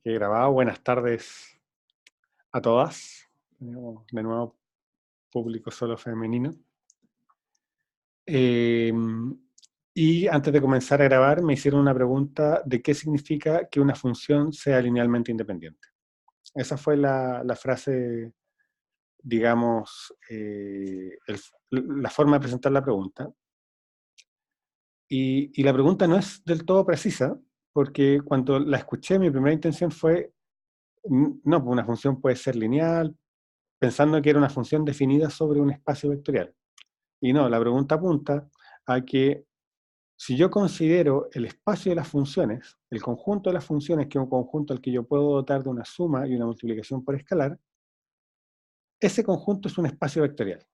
Que he grabado. Buenas tardes a todas. Tenemos de nuevo público solo femenino. Y antes de comenzar a grabar me hicieron una pregunta de qué significa que una función sea linealmente independiente. Esa fue la frase, digamos, la forma de presentar la pregunta. Y la pregunta no es del todo precisa, porque cuando la escuché mi primera intención fue, no, una función puede ser lineal, pensando que era una función definida sobre un espacio vectorial. Y no, la pregunta apunta a que si yo considero el espacio de las funciones, el conjunto de las funciones, que es un conjunto al que yo puedo dotar de una suma y una multiplicación por escalar, ese conjunto es un espacio vectorial.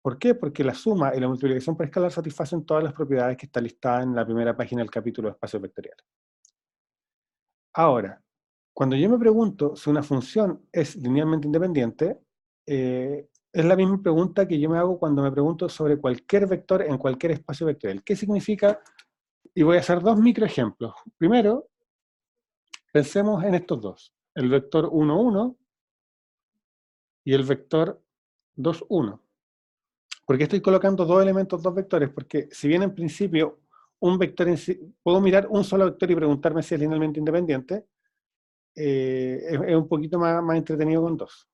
¿Por qué? Porque la suma y la multiplicación por escalar satisfacen todas las propiedades que están listadas en la primera página del capítulo de espacios vectoriales. Ahora, cuando yo me pregunto si una función es linealmente independiente, es la misma pregunta que yo me hago cuando me pregunto sobre cualquier vector en cualquier espacio vectorial. ¿Qué significa? Y voy a hacer dos microejemplos. Primero, pensemos en estos dos. El vector 1, 1 y el vector 2, 1. ¿Por qué estoy colocando dos elementos, dos vectores? Porque si bien en principio un vector en sí, puedo mirar un solo vector y preguntarme si es linealmente independiente, es un poquito más entretenido con dos.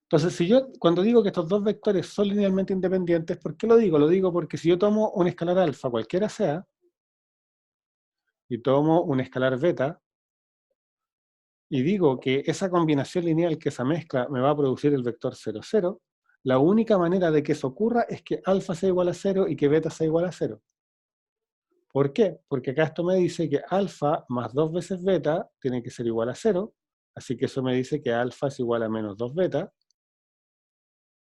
Entonces, si yo, cuando digo que estos dos vectores son linealmente independientes, ¿por qué lo digo? Lo digo porque si yo tomo un escalar alfa, cualquiera sea, y tomo un escalar beta, y digo que esa combinación lineal, que esa mezcla me va a producir el vector 0, 0, la única manera de que eso ocurra es que alfa sea igual a 0 y que beta sea igual a 0. ¿Por qué? Porque acá esto me dice que alfa más 2 veces beta tiene que ser igual a 0, así que eso me dice que alfa es igual a menos 2 beta.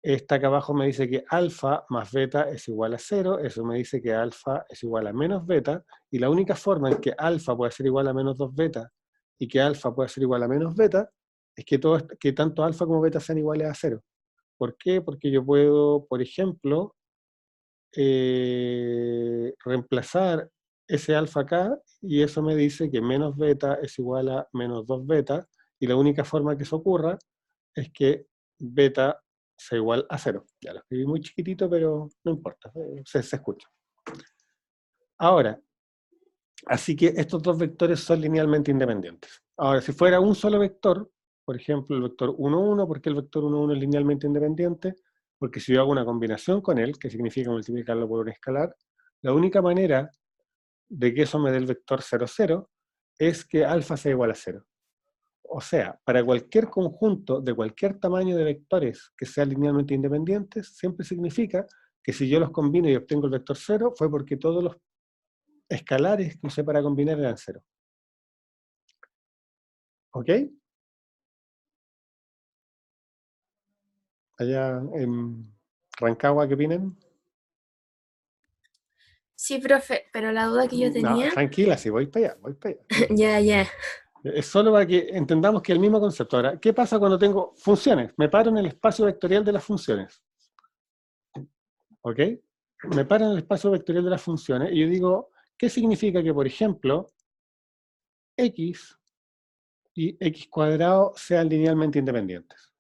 Esta acá abajo me dice que alfa más beta es igual a 0, eso me dice que alfa es igual a menos beta, y la única forma en que alfa puede ser igual a menos 2 beta y que alfa puede ser igual a menos beta es que tanto alfa como beta sean iguales a 0. ¿Por qué? Porque yo puedo, por ejemplo, reemplazar ese alfa acá, y eso me dice que menos beta es igual a menos 2 beta, y la única forma que eso ocurra es que beta sea igual a 0. Ya lo escribí muy chiquitito, pero no importa, se escucha. Ahora, así que estos dos vectores son linealmente independientes. Ahora, si fuera un solo vector, por ejemplo, el vector 1, 1, ¿por qué el vector 1, 1 es linealmente independiente? Porque si yo hago una combinación con él, que significa multiplicarlo por un escalar, la única manera de que eso me dé el vector 0, 0 es que alfa sea igual a 0. O sea, para cualquier conjunto de cualquier tamaño de vectores que sean linealmente independientes, siempre significa que si yo los combino y obtengo el vector 0, fue porque todos los escalares que usé para combinar eran 0. ¿Ok? Allá en Rancagua, ¿qué opinan? Sí, profe, pero la duda que yo No, tenía, tranquila, si voy para allá, voy para allá. ya, ya. Es solo para que entendamos que es el mismo concepto. Ahora, ¿qué pasa cuando tengo funciones? Me paro en el espacio vectorial de las funciones. ¿Ok? Me paro en el espacio vectorial de las funciones y yo digo, ¿qué significa que, por ejemplo, x y x cuadrado sean linealmente independientes?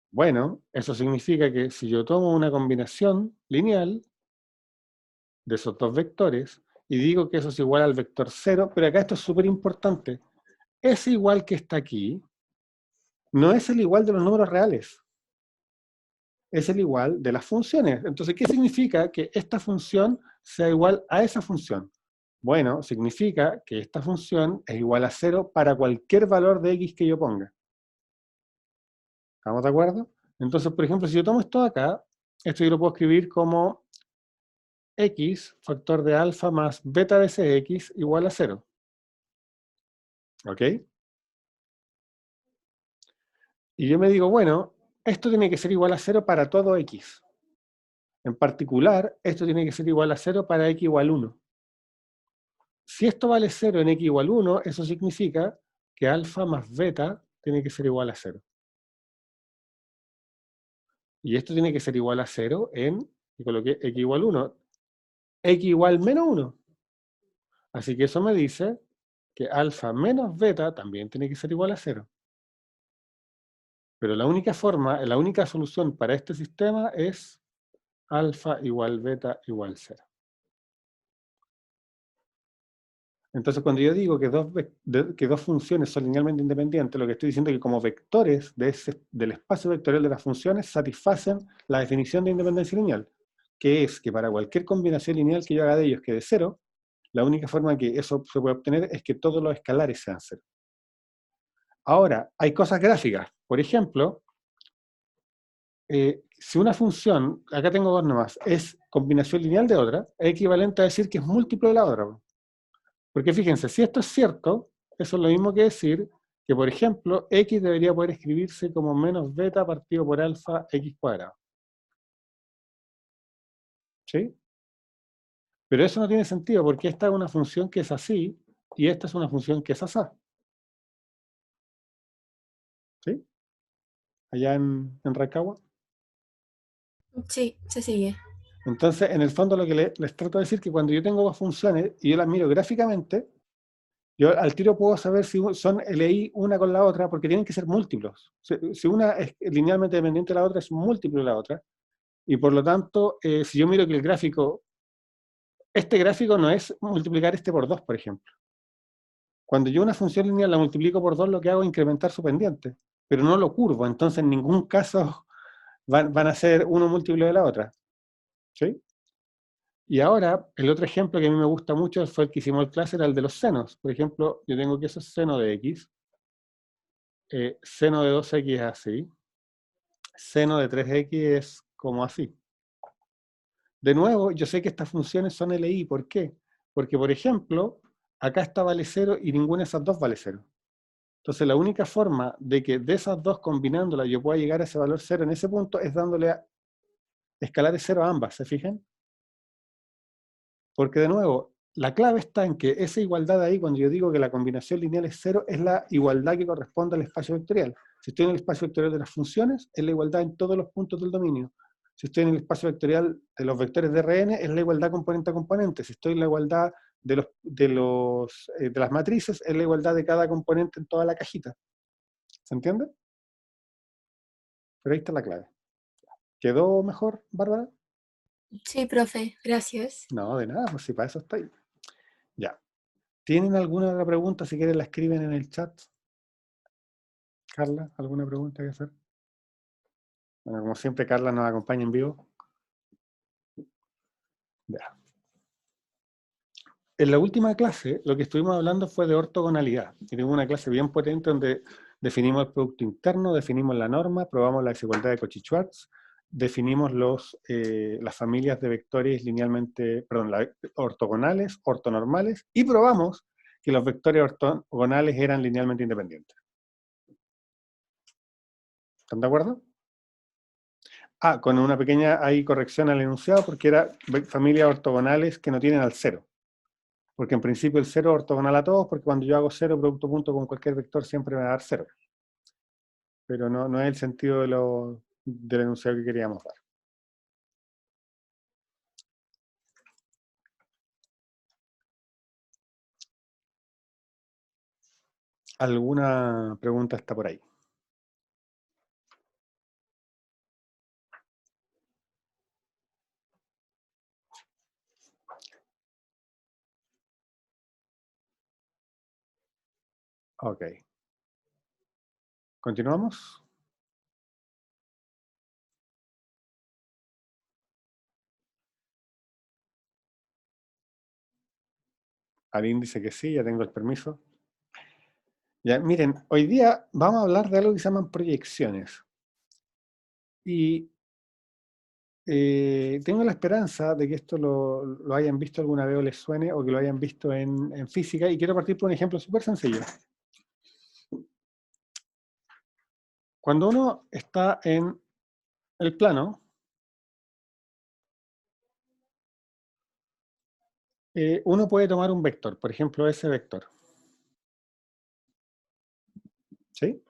Bueno, eso significa que si yo tomo una combinación lineal de esos dos vectores y digo que eso es igual al vector 0, pero acá esto es súper importante, ese igual que está aquí no es el igual de los números reales, es el igual de las funciones. Entonces, ¿qué significa que esta función sea igual a esa función? Bueno, significa que esta función es igual a 0 para cualquier valor de x que yo ponga. ¿Estamos de acuerdo? Entonces, por ejemplo, si yo tomo esto de acá, esto yo lo puedo escribir como x factor de alfa más beta de ese x igual a 0. ¿Ok? Y yo me digo, bueno, esto tiene que ser igual a 0 para todo x. En particular, esto tiene que ser igual a 0 para x igual 1. Si esto vale 0 en x igual 1, eso significa que alfa más beta tiene que ser igual a 0. Y esto tiene que ser igual a 0 y coloqué x igual 1, x igual menos 1. Así que eso me dice que alfa menos beta también tiene que ser igual a 0. Pero la única forma, la única solución para este sistema es alfa igual beta igual 0. Entonces, cuando yo digo que dos funciones son linealmente independientes, lo que estoy diciendo es que como vectores del espacio vectorial de las funciones satisfacen la definición de independencia lineal, que es que para cualquier combinación lineal que yo haga de ellos que de 0, la única forma en que eso se puede obtener es que todos los escalares sean 0. Ahora, hay cosas gráficas. Por ejemplo, si una función, acá tengo dos nomás, es combinación lineal de otra, es equivalente a decir que es múltiplo de la otra. Porque fíjense, si esto es cierto, eso es lo mismo que decir que, por ejemplo, x debería poder escribirse como menos beta partido por alfa x cuadrado. ¿Sí? Pero eso no tiene sentido, porque esta es una función que es así, y esta es una función que es asá. ¿Sí? Allá en Rancagua. Sí, se sigue. Entonces, en el fondo lo que les trato de decir es que cuando yo tengo dos funciones y yo las miro gráficamente, yo al tiro puedo saber si son LI una con la otra, porque tienen que ser múltiplos. Si una es linealmente dependiente de la otra, es múltiplo de la otra. Y por lo tanto, si yo miro que el gráfico, este gráfico no es multiplicar este por 2, por ejemplo. Cuando yo una función lineal la multiplico por 2, lo que hago es incrementar su pendiente, pero no lo curvo, entonces en ningún caso van a ser uno múltiplo de la otra. ¿Sí? Y ahora, el otro ejemplo que a mí me gusta mucho fue el que hicimos en clase, era el de los senos. Por ejemplo, yo tengo que eso es seno de x, seno de 2x es así, seno de 3x es como así. De nuevo, yo sé que estas funciones son LI. ¿Por qué? Porque, por ejemplo, acá está vale 0 y ninguna de esas dos vale 0. Entonces, la única forma de que de esas dos combinándolas yo pueda llegar a ese valor 0 en ese punto es dándole a escalares 0 a ambas, ¿se fijan? Porque, de nuevo, la clave está en que esa igualdad ahí, cuando yo digo que la combinación lineal es 0, es la igualdad que corresponde al espacio vectorial. Si estoy en el espacio vectorial de las funciones, es la igualdad en todos los puntos del dominio. Si estoy en el espacio vectorial de los vectores de Rn, es la igualdad componente a componente. Si estoy en la igualdad de las matrices, es la igualdad de cada componente en toda la cajita. ¿Se entiende? Pero ahí está la clave. ¿Quedó mejor, Bárbara? Sí, profe, gracias. No, de nada, pues si para eso estoy. Ya. ¿Tienen alguna otra pregunta? Si quieren la escriben en el chat. Carla, ¿alguna pregunta que hacer? Bueno, como siempre, Carla nos acompaña en vivo. Ya. En la última clase, lo que estuvimos hablando fue de ortogonalidad. Y tuvimos una clase bien potente donde definimos el producto interno, definimos la norma, probamos la desigualdad de Cauchy-Schwarz, definimos las familias de vectores linealmente, perdón, ortogonales, ortonormales, y probamos que los vectores ortogonales eran linealmente independientes. ¿Están de acuerdo? Ah, con una pequeña corrección al enunciado, porque era familias ortogonales que no tienen al cero. Porque en principio el cero es ortogonal a todos, porque cuando yo hago cero producto punto con cualquier vector siempre me va a dar cero. Pero no es el sentido del enunciado que queríamos dar. ¿Alguna pregunta está por ahí? Ok. ¿Continuamos? Aline dice que sí, ya tengo el permiso. Ya, miren, hoy día vamos a hablar de algo que se llaman proyecciones. Y tengo la esperanza de que esto lo hayan visto alguna vez o les suene, o que lo hayan visto en física, y quiero partir por un ejemplo súper sencillo. Cuando uno está en el plano, uno puede tomar un vector, por ejemplo, ese vector. ¿Sí?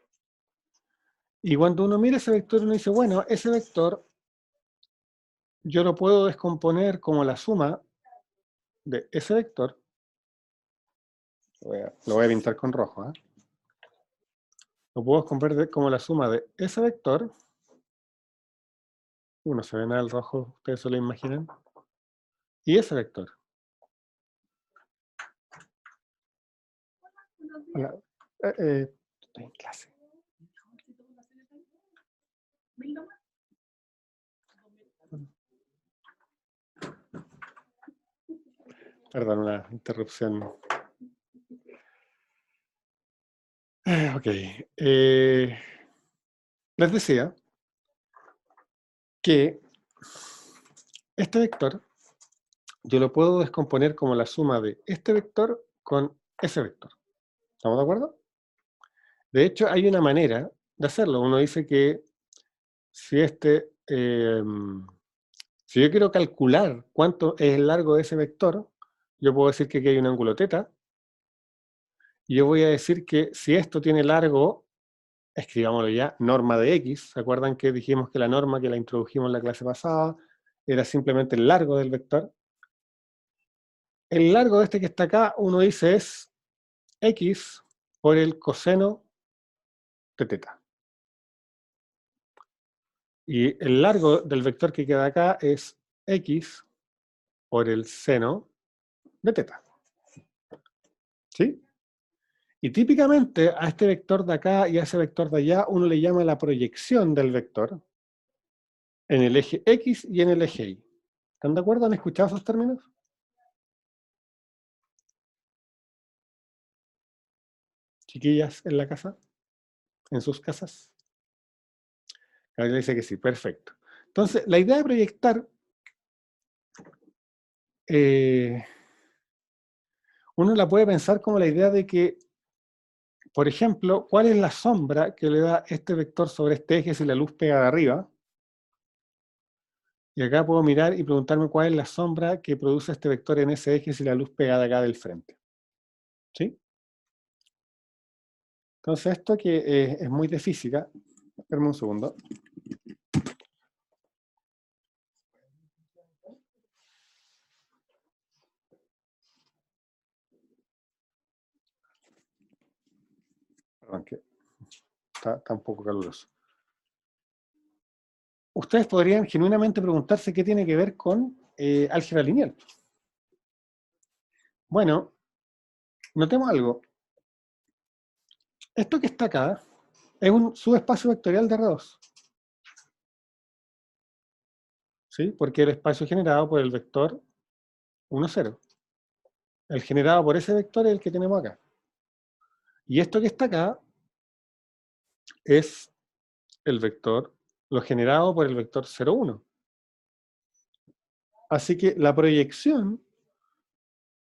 Y cuando uno mira ese vector, uno dice, bueno, ese vector yo lo puedo descomponer como la suma de ese vector, Lo voy a pintar con rojo. Lo puedo comprender como la suma de ese vector. No se ve nada el rojo, ustedes se lo imaginan. Y ese vector. Hola. Estoy en clase. Perdón, una interrupción. Ok. Les decía que este vector yo lo puedo descomponer como la suma de este vector con ese vector. ¿Estamos de acuerdo? De hecho, hay una manera de hacerlo. Uno dice que si si yo quiero calcular cuánto es el largo de ese vector, yo puedo decir que aquí hay un ángulo θ, y yo voy a decir que si esto tiene largo, escribámoslo ya, norma de x. ¿Se acuerdan que dijimos que la norma que la introdujimos en la clase pasada era simplemente el largo del vector? El largo de este que está acá, uno dice es x por el coseno de θ. Y el largo del vector que queda acá es x por el seno de θ. ¿Sí? Y típicamente a este vector de acá y a ese vector de allá uno le llama la proyección del vector en el eje X y en el eje Y. ¿Están de acuerdo? ¿Han escuchado esos términos? Chiquillas en la casa, en sus casas. Gabriela dice que sí, perfecto. Entonces, la idea de proyectar, uno la puede pensar como la idea de que, por ejemplo, ¿cuál es la sombra que le da este vector sobre este eje si la luz pega de arriba? Y acá puedo mirar y preguntarme cuál es la sombra que produce este vector en ese eje si la luz pega de acá del frente. ¿Sí? Entonces esto que es muy de física, espérame un segundo. Perdón, que está un poco caluroso. Ustedes podrían genuinamente preguntarse qué tiene que ver con álgebra lineal. Bueno, notemos algo. Esto que está acá es un subespacio vectorial de R2. ¿Sí? Porque el espacio generado por el vector 1, 0. El generado por ese vector es el que tenemos acá. Y esto que está acá es el vector, lo generado por el vector 0, 1. Así que la proyección,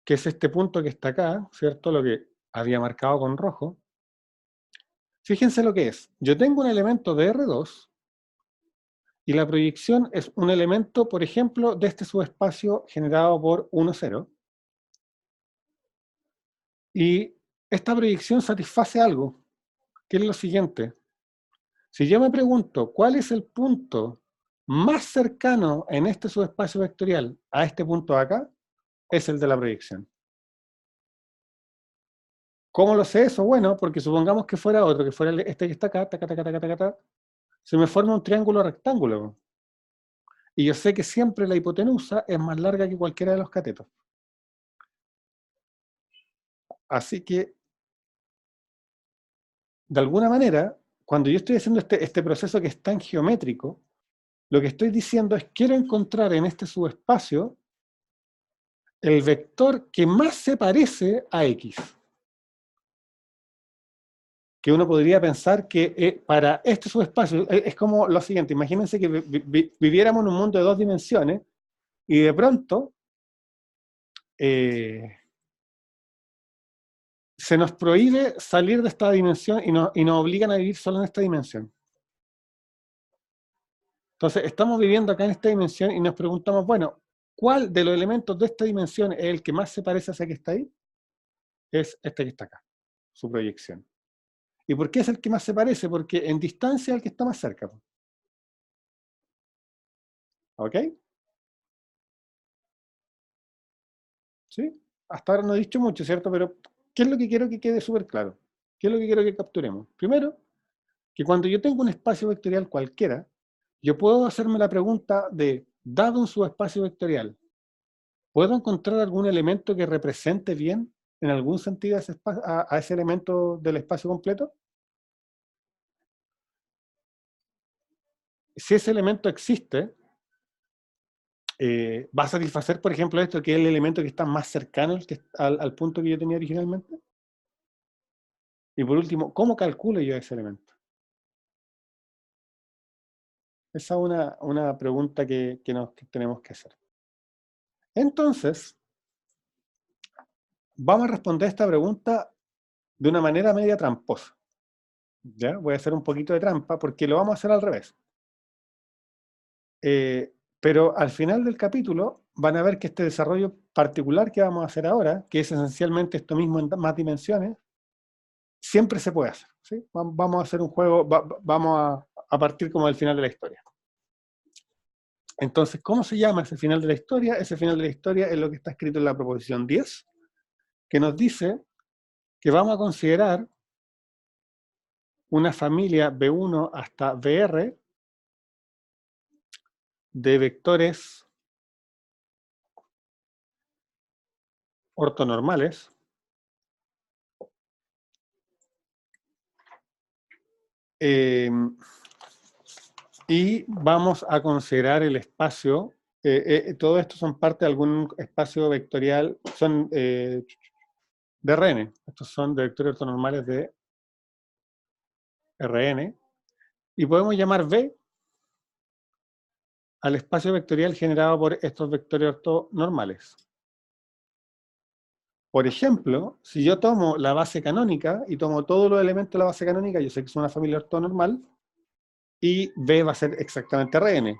que es este punto que está acá, ¿cierto? Lo que había marcado con rojo. Fíjense lo que es. Yo tengo un elemento de R2 y la proyección es un elemento, por ejemplo, de este subespacio generado por 1, 0. Y esta proyección satisface algo, que es lo siguiente. Si yo me pregunto cuál es el punto más cercano en este subespacio vectorial a este punto de acá, es el de la proyección. ¿Cómo lo sé eso? Bueno, porque supongamos que fuera otro, que fuera este que está acá, taca, taca, taca, taca, taca, se me forma un triángulo rectángulo. Y yo sé que siempre la hipotenusa es más larga que cualquiera de los catetos. Así que, de alguna manera, cuando yo estoy haciendo este proceso que es tan geométrico, lo que estoy diciendo es quiero encontrar en este subespacio el vector que más se parece a X. Que uno podría pensar que para este subespacio es como lo siguiente. Imagínense que viviéramos en un mundo de 2 dimensiones y de pronto se nos prohíbe salir de esta dimensión y nos obligan a vivir solo en esta dimensión. Entonces, estamos viviendo acá en esta dimensión y nos preguntamos, bueno, ¿cuál de los elementos de esta dimensión es el que más se parece a ese que está ahí? Es este que está acá, su proyección. ¿Y por qué es el que más se parece? Porque en distancia es el que está más cerca. ¿Ok? ¿Sí? Hasta ahora no he dicho mucho, ¿cierto? Pero ¿Qué es lo que quiero que quede súper claro? ¿Qué es lo que quiero que capturemos? Primero, que cuando yo tengo un espacio vectorial cualquiera, yo puedo hacerme la pregunta de, dado un subespacio vectorial, ¿puedo encontrar algún elemento que represente bien, en algún sentido, a ese elemento del espacio completo? Si ese elemento existe, ¿va a satisfacer, por ejemplo, esto, que es el elemento que está más cercano al punto que yo tenía originalmente? Y por último, ¿cómo calculo yo ese elemento? Esa es una pregunta que tenemos que hacer. Entonces, vamos a responder esta pregunta de una manera media tramposa. ¿Ya? Voy a hacer un poquito de trampa porque lo vamos a hacer al revés. Pero al final del capítulo van a ver que este desarrollo particular que vamos a hacer ahora, que es esencialmente esto mismo en más dimensiones, siempre se puede hacer. ¿Sí? Vamos a hacer un juego, vamos a partir como del final de la historia. Entonces, ¿cómo se llama ese final de la historia? Ese final de la historia es lo que está escrito en la proposición 10, que nos dice que vamos a considerar una familia B1 hasta BR de vectores ortonormales y vamos a considerar el espacio, todo esto son parte de algún espacio vectorial, son de Rn, estos son de vectores ortonormales de Rn, y podemos llamar V al espacio vectorial generado por estos vectores ortonormales. Por ejemplo, si yo tomo la base canónica y tomo todos los elementos de la base canónica, yo sé que es una familia ortonormal, y V va a ser exactamente Rn.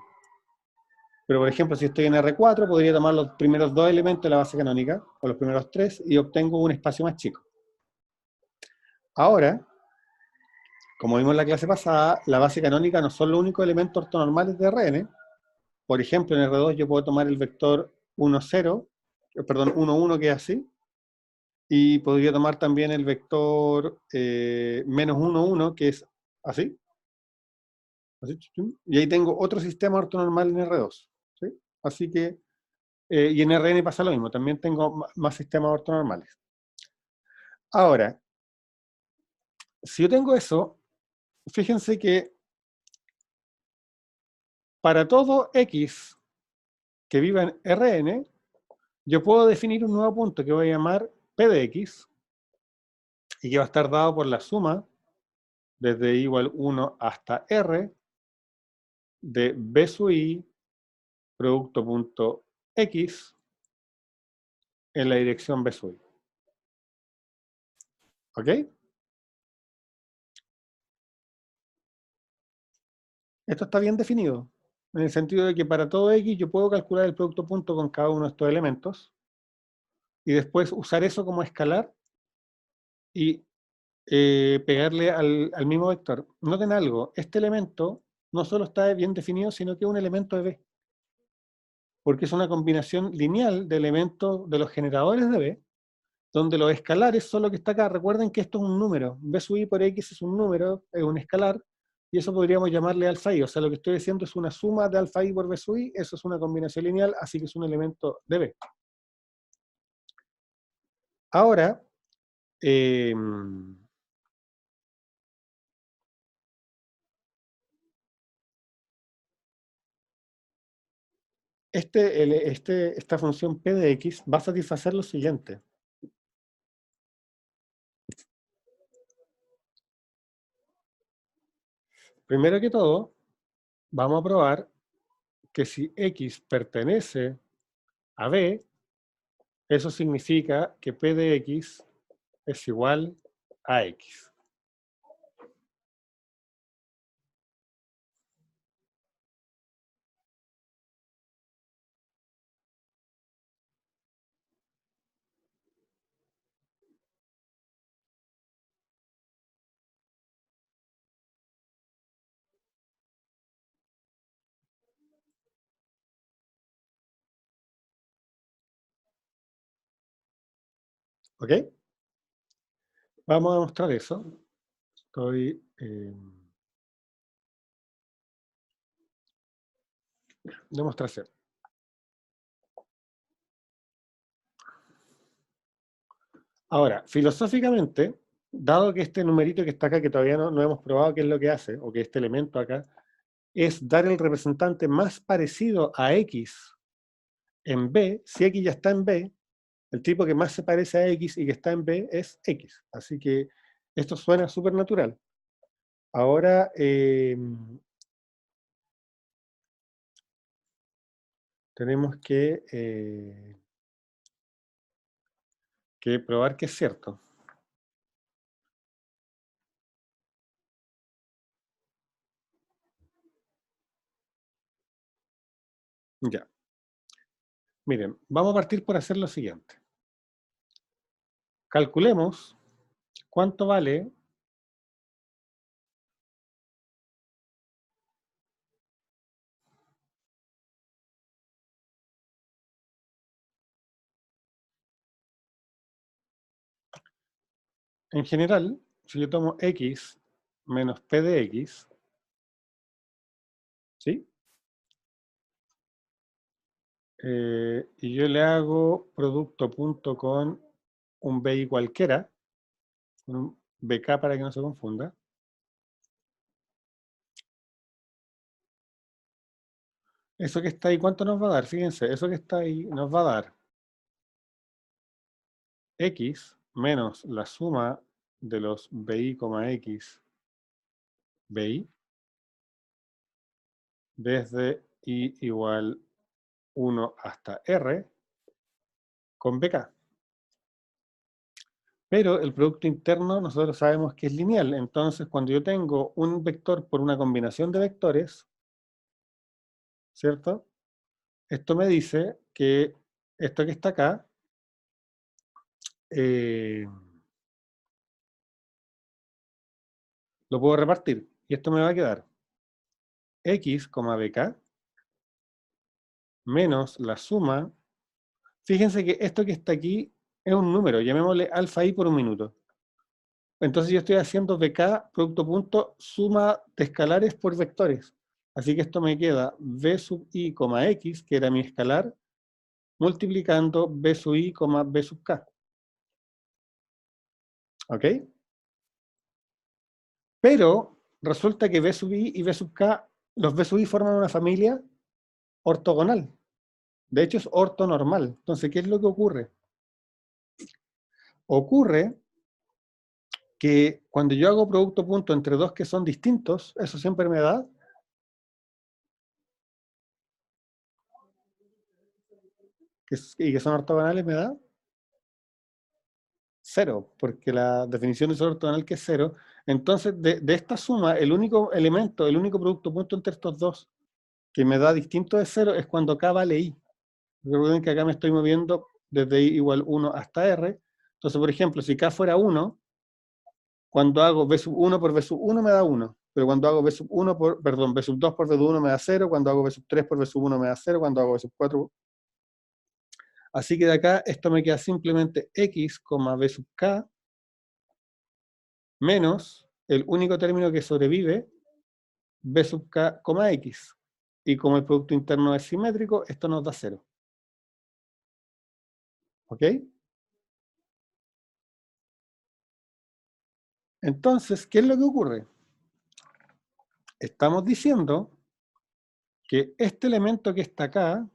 Pero, por ejemplo, si estoy en R4, podría tomar los primeros dos elementos de la base canónica, o los primeros tres, y obtengo un espacio más chico. Ahora, como vimos en la clase pasada, la base canónica no son los únicos elementos ortonormales de Rn. Por ejemplo, en R2 yo puedo tomar el vector 1, 0, perdón, 1, 1, que es así, y podría tomar también el vector menos 1, 1, que es así. Así, y ahí tengo otro sistema ortonormal en R2. ¿Sí? Así que, y en Rn pasa lo mismo, también tengo más sistemas ortonormales. Ahora, si yo tengo eso, fíjense que para todo X que viva en Rn, yo puedo definir un nuevo punto que voy a llamar P de X y que va a estar dado por la suma desde i igual 1 hasta R de B sub i producto punto X en la dirección B sub i. ¿Ok? Esto está bien definido, en el sentido de que para todo X yo puedo calcular el producto punto con cada uno de estos elementos y después usar eso como escalar y pegarle al mismo vector. Noten algo, este elemento no solo está bien definido, sino que es un elemento de B, porque es una combinación lineal de elementos de los generadores de B, donde los escalares son lo que está acá. Recuerden que esto es un número, B sub i por X es un número, es un escalar, y eso podríamos llamarle alfa i, o sea, lo que estoy diciendo es una suma de alfa i por B sub i, eso es una combinación lineal, así que es un elemento de B. Ahora, eh, esta función P de X va a satisfacer lo siguiente. Primero que todo, vamos a probar que si X pertenece a B, eso significa que P de X es igual a X. ¿Ok? Vamos a demostrar eso. Estoy... demostración. Ahora, filosóficamente, dado que este numerito que está acá, que todavía no hemos probado qué es lo que hace, o que este elemento acá, es dar el representante más parecido a X en B, si X ya está en B, el tipo que más se parece a X y que está en B es X. Así que esto suena súper natural. Ahora, tenemos que probar que es cierto. Ya. Miren, vamos a partir por hacer lo siguiente. Calculemos cuánto vale en general, si yo tomo X menos P de X, ¿sí? Y yo le hago producto punto con un BI cualquiera, un BK para que no se confunda. Eso que está ahí, ¿cuánto nos va a dar? Fíjense, eso que está ahí nos va a dar X menos la suma de los BI, X, BI, desde I igual 1 hasta R, con BK. Pero el producto interno nosotros sabemos que es lineal. Entonces, cuando yo tengo un vector por una combinación de vectores, ¿cierto? Esto me dice que esto que está acá lo puedo repartir. Y esto me va a quedar X, BK, menos la suma. Fíjense que esto que está aquí es un número, llamémosle alfa i por un minuto. Entonces yo estoy haciendo BK, producto punto, suma de escalares por vectores. Así que esto me queda B sub i, X, que era mi escalar, multiplicando B sub i, B sub k. ¿Ok? Pero resulta que B sub i y B sub k, los B sub i forman una familia ortogonal. De hecho, es ortonormal. Entonces, ¿qué es lo que ocurre? Ocurre que cuando yo hago producto punto entre dos que son distintos, eso siempre me da y que son ortogonales me da 0, porque la definición de ser ortogonal que es 0. Entonces, de esta suma, el único elemento, el único producto punto entre estos dos que me da distinto de 0 es cuando K vale I. Recuerden que acá me estoy moviendo desde I igual 1 hasta R. Entonces, por ejemplo, si K fuera 1, cuando hago B sub 1 por B sub 1 me da 1. Pero cuando hago B sub 1 por, perdón, B sub 2 por B sub 1 me da 0. Cuando hago B sub 3 por B sub 1 me da 0. Cuando hago B sub 4. Así que de acá esto me queda simplemente X, B sub K, menos el único término que sobrevive, B sub K, X. Y como el producto interno es simétrico, esto nos da 0. ¿Ok? Entonces, ¿qué es lo que ocurre? Estamos diciendo que este elemento que está acá,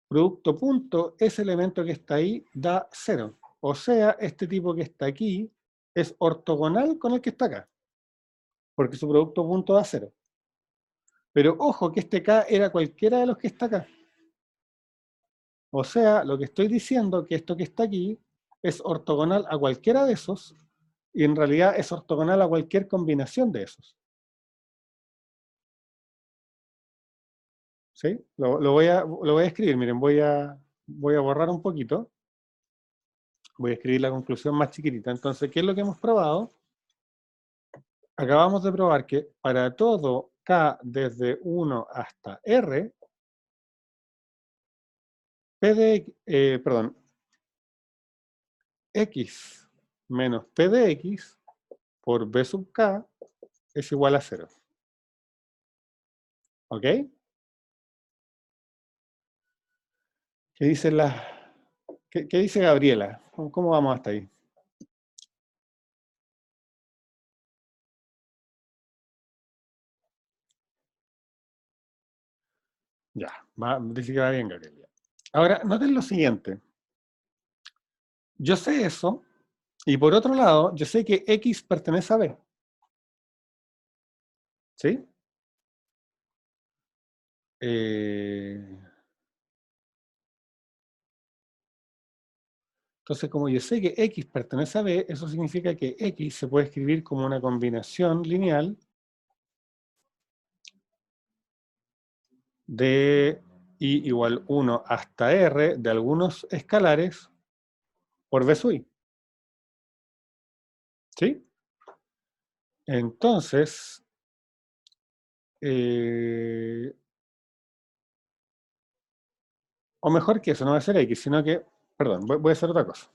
producto punto, ese elemento que está ahí da 0. O sea, este tipo que está aquí es ortogonal con el que está acá, porque su producto punto da 0. Pero ojo que este K era cualquiera de los que está acá. O sea, lo que estoy diciendo que esto que está aquí es ortogonal a cualquiera de esos y en realidad es ortogonal a cualquier combinación de esos. ¿Sí? Lo voy a escribir, miren, voy a borrar un poquito. Voy a escribir la conclusión más chiquitita. Entonces, ¿qué es lo que hemos probado? Acabamos de probar que para todo K desde 1 hasta R, P de, perdón, X menos P de X por B sub K es igual a 0. ¿Ok? ¿Qué dice qué dice Gabriela? ¿Cómo vamos hasta ahí? Ya, dice que va bien, Gabriela. Ahora, noten lo siguiente. Yo sé eso, y por otro lado, yo sé que X pertenece a B. ¿Sí? Entonces, como yo sé que X pertenece a B, eso significa que X se puede escribir como una combinación lineal de I igual 1 hasta R de algunos escalares por B sub I. ¿Sí? Entonces, o mejor que eso, no va a ser X, sino que, perdón, voy a hacer otra cosa.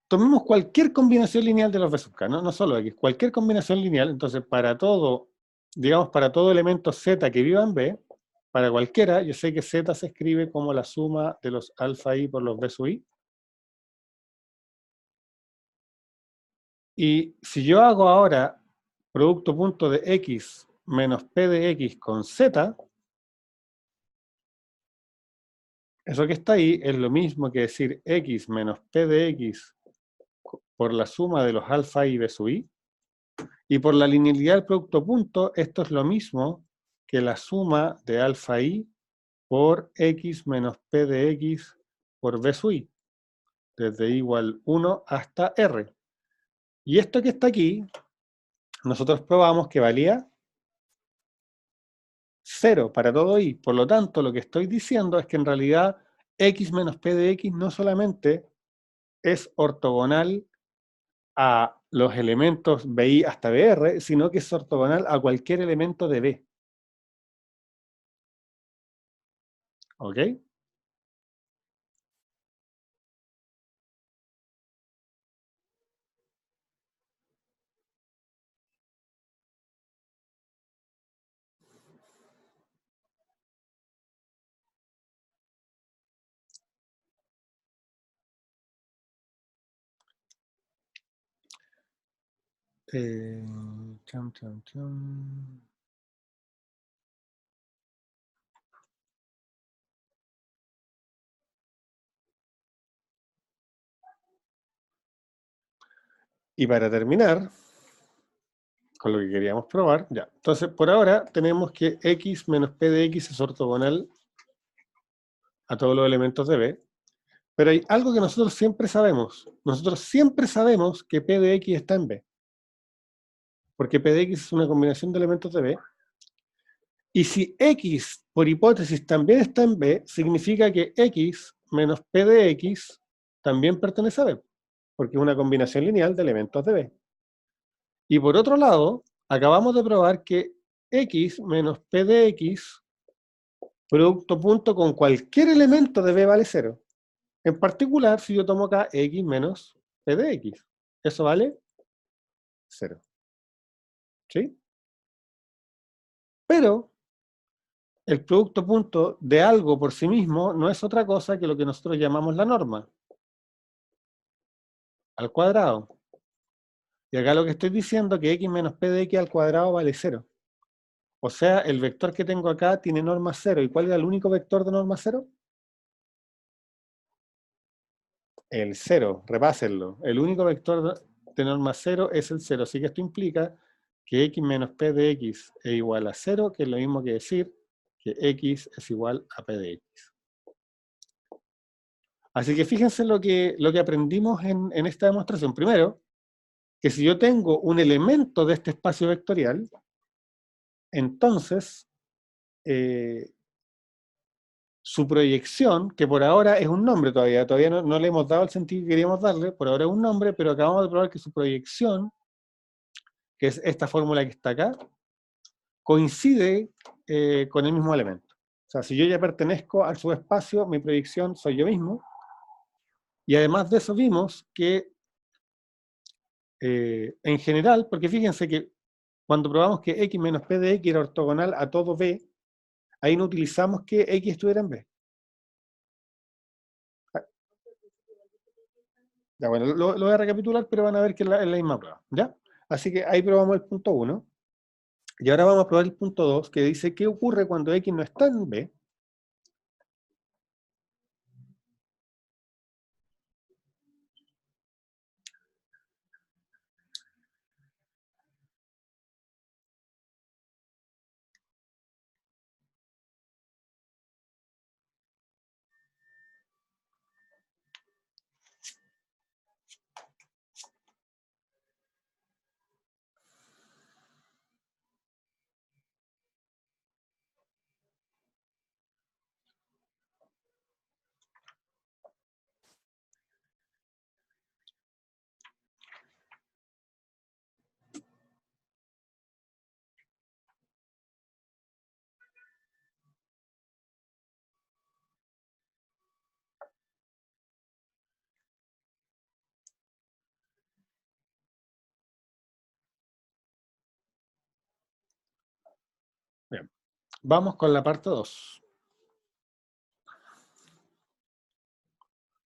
Tomemos cualquier combinación lineal de los B sub K, no solo X, cualquier combinación lineal. Entonces, para todo, digamos, para todo elemento Z que viva en B, para cualquiera, yo sé que Z se escribe como la suma de los alfa I por los B sub I. Y si yo hago ahora producto punto de X menos P de X con Z, eso que está ahí es lo mismo que decir X menos P de X por la suma de los alfa I y B sub I. Y por la linealidad del producto punto, esto es lo mismo que la suma de alfa I por X menos P de X por B sub I, desde I igual 1 hasta R. Y esto que está aquí, nosotros probamos que valía 0 para todo I. Por lo tanto, lo que estoy diciendo es que en realidad X menos P de X no solamente es ortogonal a los elementos BI hasta BR, sino que es ortogonal a cualquier elemento de B. ¿Ok? Cham, cham, cham. Y para terminar, con lo que queríamos probar, ya. Entonces, por ahora tenemos que X menos P de X es ortogonal a todos los elementos de B. Pero hay algo que nosotros siempre sabemos. Nosotros siempre sabemos que P de X está en B. Porque P de X es una combinación de elementos de B. Y si X, por hipótesis, también está en B, significa que X menos P de X también pertenece a B. Porque es una combinación lineal de elementos de B. Y por otro lado, acabamos de probar que X menos P de X, producto punto con cualquier elemento de B vale 0. En particular, si yo tomo acá X menos P de X, eso vale 0. ¿Sí? Pero el producto punto de algo por sí mismo no es otra cosa que lo que nosotros llamamos la norma, al cuadrado. Y acá lo que estoy diciendo es que X menos P de X al cuadrado vale 0. O sea, el vector que tengo acá tiene norma 0. ¿Y cuál era el único vector de norma 0? El 0, repásenlo. El único vector de norma 0 es el 0. Así que esto implica que X menos P de X es igual a 0, que es lo mismo que decir que X es igual a P de X. Así que fíjense lo que aprendimos en esta demostración. Primero, que si yo tengo un elemento de este espacio vectorial, entonces su proyección, que por ahora es un nombre todavía no le hemos dado el sentido que queríamos darle, por ahora es un nombre, pero acabamos de probar que su proyección, que es esta fórmula que está acá, coincide con el mismo elemento. O sea, si yo ya pertenezco al subespacio, mi proyección soy yo mismo. Y además de eso vimos que en general, porque fíjense que cuando probamos que x menos p de x era ortogonal a todo b, ahí no utilizamos que x estuviera en b. Ya, bueno, lo voy a recapitular, pero van a ver que es la misma prueba, ¿ya? Así que ahí probamos el punto 1. Y ahora vamos a probar el punto 2, que dice, ¿qué ocurre cuando x no está en b? Bien, vamos con la parte 2.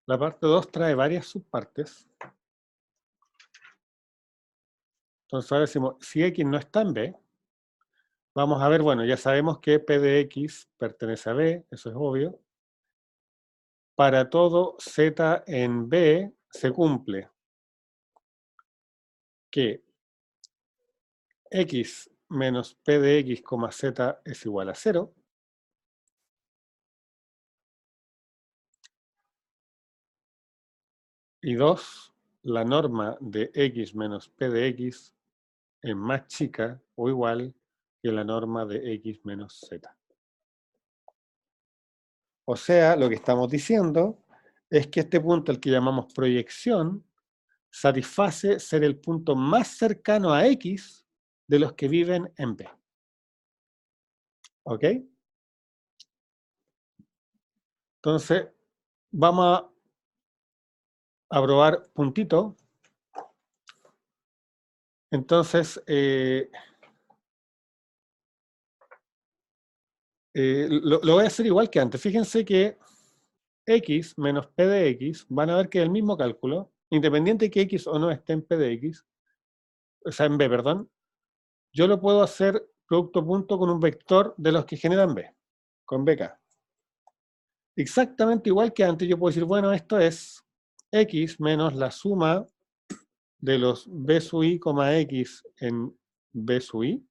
La parte 2 trae varias subpartes. Entonces ahora decimos, si x no está en b, vamos a ver, bueno, ya sabemos que p de x pertenece a b, eso es obvio. Para todo z en b se cumple que x menos p de x, z es igual a 0. Y 2, la norma de x menos p de x es más chica o igual que la norma de x menos z. O sea, lo que estamos diciendo es que este punto, el que llamamos proyección, satisface ser el punto más cercano a x de los que viven en B. ¿Ok? Entonces, vamos a probar puntito. Entonces, lo voy a hacer igual que antes. Fíjense que x menos p de x, van a ver que es el mismo cálculo, independiente de que x o no esté en p de x, o sea, en b, perdón, yo lo puedo hacer producto punto con un vector de los que generan b, con bk. Exactamente igual que antes, yo puedo decir, bueno, esto es x menos la suma de los b sub i, x en b sub i,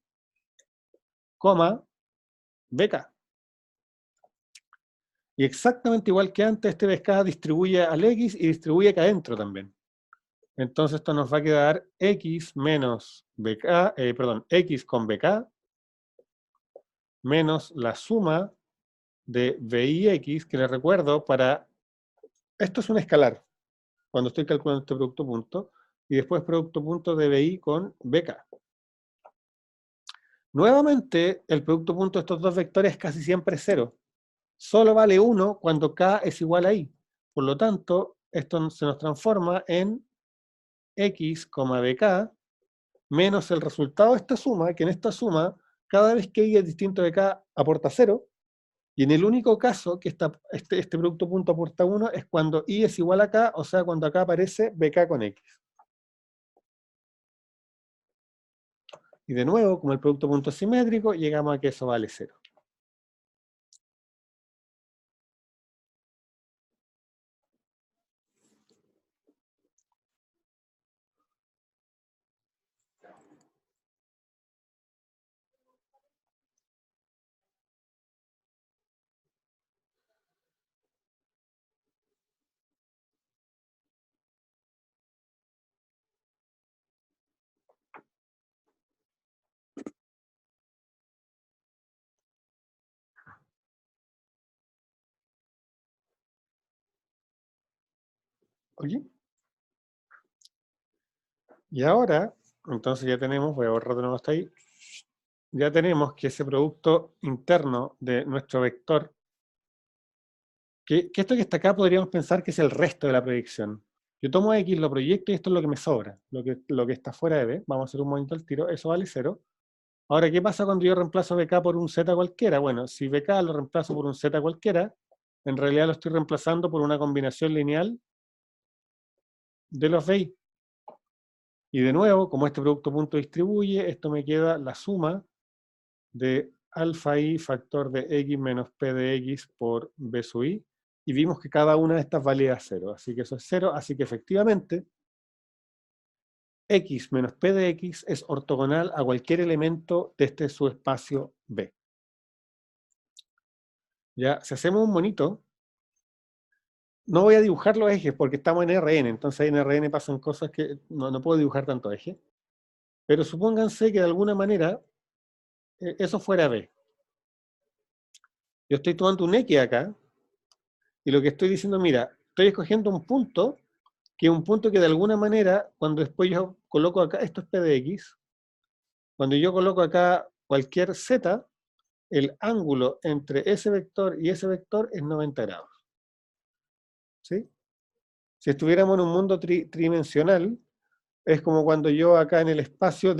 bk. Y exactamente igual que antes, este bk distribuye al x y distribuye acá adentro también. Entonces esto nos va a quedar x menos bk, x con bk menos la suma de bi x, que les recuerdo, esto es un escalar, cuando estoy calculando este producto punto, y después producto punto de bi con bk. Nuevamente, el producto punto de estos dos vectores casi siempre es 0. Solo vale 1 cuando k es igual a i. Por lo tanto, esto se nos transforma en x, bk, menos el resultado de esta suma, que en esta suma, cada vez que i es distinto de k, aporta 0, y en el único caso que este producto punto aporta 1 es cuando i es igual a k, o sea, cuando acá aparece bk con x. Y de nuevo, como el producto punto es simétrico, llegamos a que eso vale 0. ¿Oye? Y ahora, entonces ya tenemos, voy a borrar de nuevo hasta ahí, ya tenemos que ese producto interno de nuestro vector, que esto que está acá podríamos pensar que es el resto de la proyección. Yo tomo X, lo proyecto y esto es lo que me sobra. Lo que está fuera de B, vamos a hacer un movimiento al tiro, eso vale 0. Ahora, ¿qué pasa cuando yo reemplazo BK por un Z cualquiera? Bueno, si BK lo reemplazo por un Z cualquiera, en realidad lo estoy reemplazando por una combinación lineal de los BI. Y de nuevo, como este producto punto distribuye, esto me queda la suma de alfa i factor de x menos p de x por b sub i. Y vimos que cada una de estas valía 0. Así que eso es 0. Así que efectivamente, x menos p de x es ortogonal a cualquier elemento de este subespacio B. Ya, si hacemos un monito, no voy a dibujar los ejes porque estamos en RN, entonces en RN pasan cosas que no puedo dibujar tanto eje. Pero supónganse que de alguna manera eso fuera B. Yo estoy tomando un X acá y lo que estoy diciendo, mira, estoy escogiendo un punto que es un punto que de alguna manera, cuando después yo coloco acá, esto es P de X, cuando yo coloco acá cualquier Z, el ángulo entre ese vector y ese vector es 90 grados. ¿Sí? Si estuviéramos en un mundo tridimensional, es como cuando yo acá en el espacio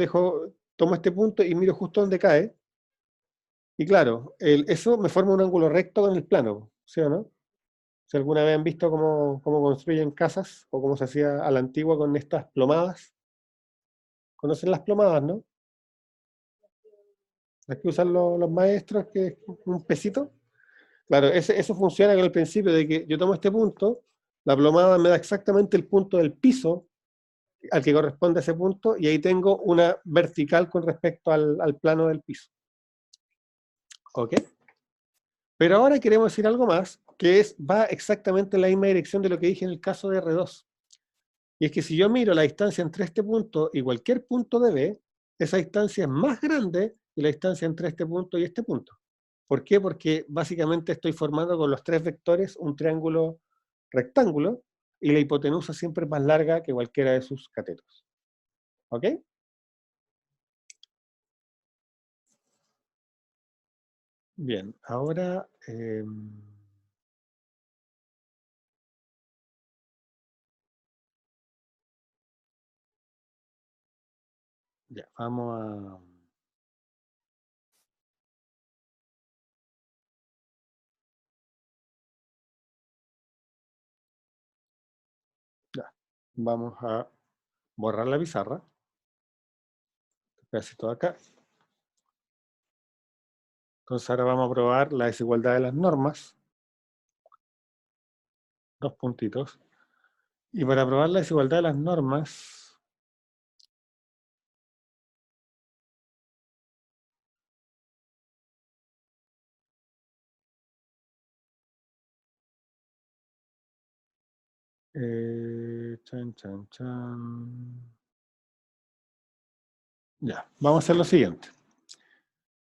tomo este punto y miro justo donde cae, y claro, eso me forma un ángulo recto en el plano, ¿sí o no? Si alguna vez han visto cómo construyen casas, o cómo se hacía a la antigua con estas plomadas. ¿Conocen las plomadas, no? Las que usan los maestros, que es un pesito. Claro, eso funciona con el principio de que yo tomo este punto, la plomada me da exactamente el punto del piso al que corresponde ese punto, y ahí tengo una vertical con respecto al plano del piso. ¿Ok? Pero ahora queremos decir algo más, que va exactamente en la misma dirección de lo que dije en el caso de R2. Y es que si yo miro la distancia entre este punto y cualquier punto de B, esa distancia es más grande que la distancia entre este punto y este punto. ¿Por qué? Porque básicamente estoy formando con los tres vectores un triángulo rectángulo y la hipotenusa siempre es más larga que cualquiera de sus catetos. ¿Ok? Bien, ahora ya, vamos a... Ya, vamos a borrar la pizarra. Casi todo acá. Entonces ahora vamos a probar la desigualdad de las normas. Dos puntitos. Y para probar la desigualdad de las normas, chan, chan, chan. Ya, vamos a hacer lo siguiente.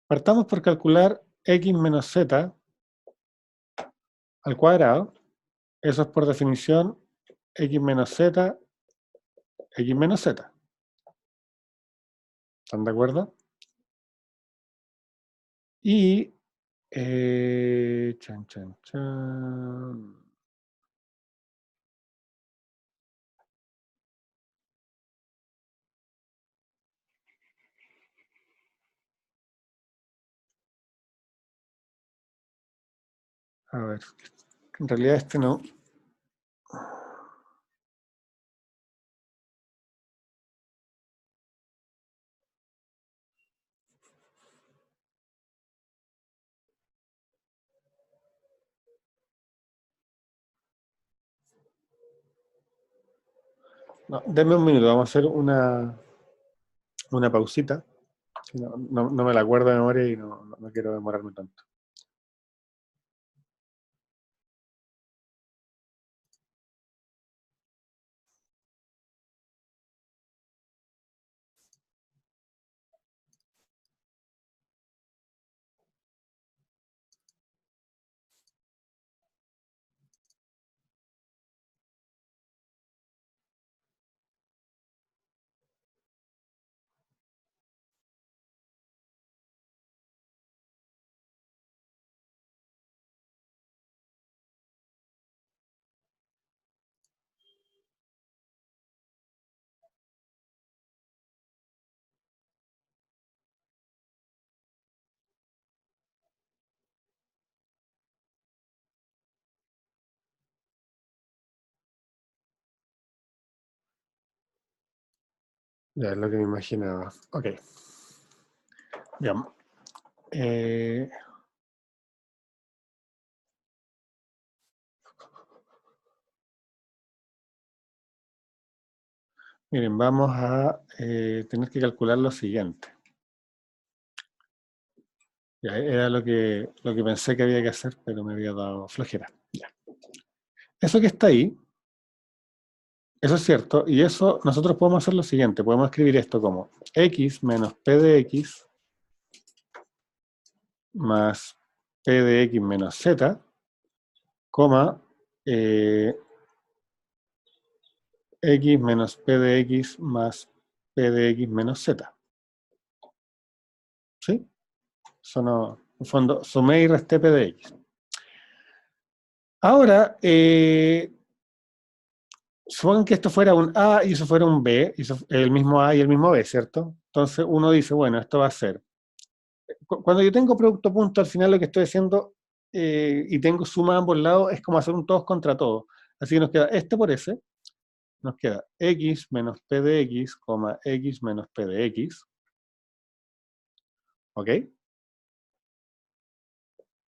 Partamos por calcular x menos z al cuadrado. Eso es por definición x menos z, x menos z. ¿Están de acuerdo? Y... chan, chan, chan. A ver, en realidad este no. No, denme un minuto, vamos a hacer una pausita. No me la acuerdo de memoria y no quiero demorarme tanto. Ya es lo que me imaginaba. Ok. Bien. Miren, vamos a tener que calcular lo siguiente. Ya, era lo que pensé que había que hacer, pero me había dado flojera. Ya. Eso que está ahí, eso es cierto, y eso nosotros podemos hacer lo siguiente, podemos escribir esto como x menos p de x más p de x menos z, coma, x menos p de x más p de x menos z. ¿Sí? Eso no, en fondo, sumé y resté p de x. Ahora, supongan que esto fuera un A y eso fuera un B, y el mismo A y el mismo B, ¿cierto? Entonces uno dice, bueno, esto va a ser. Cuando yo tengo producto punto, al final lo que estoy haciendo y tengo suma a ambos lados es como hacer un todos contra todos. Así que nos queda este por ese, nos queda x menos p de x, x menos p de x, ¿ok?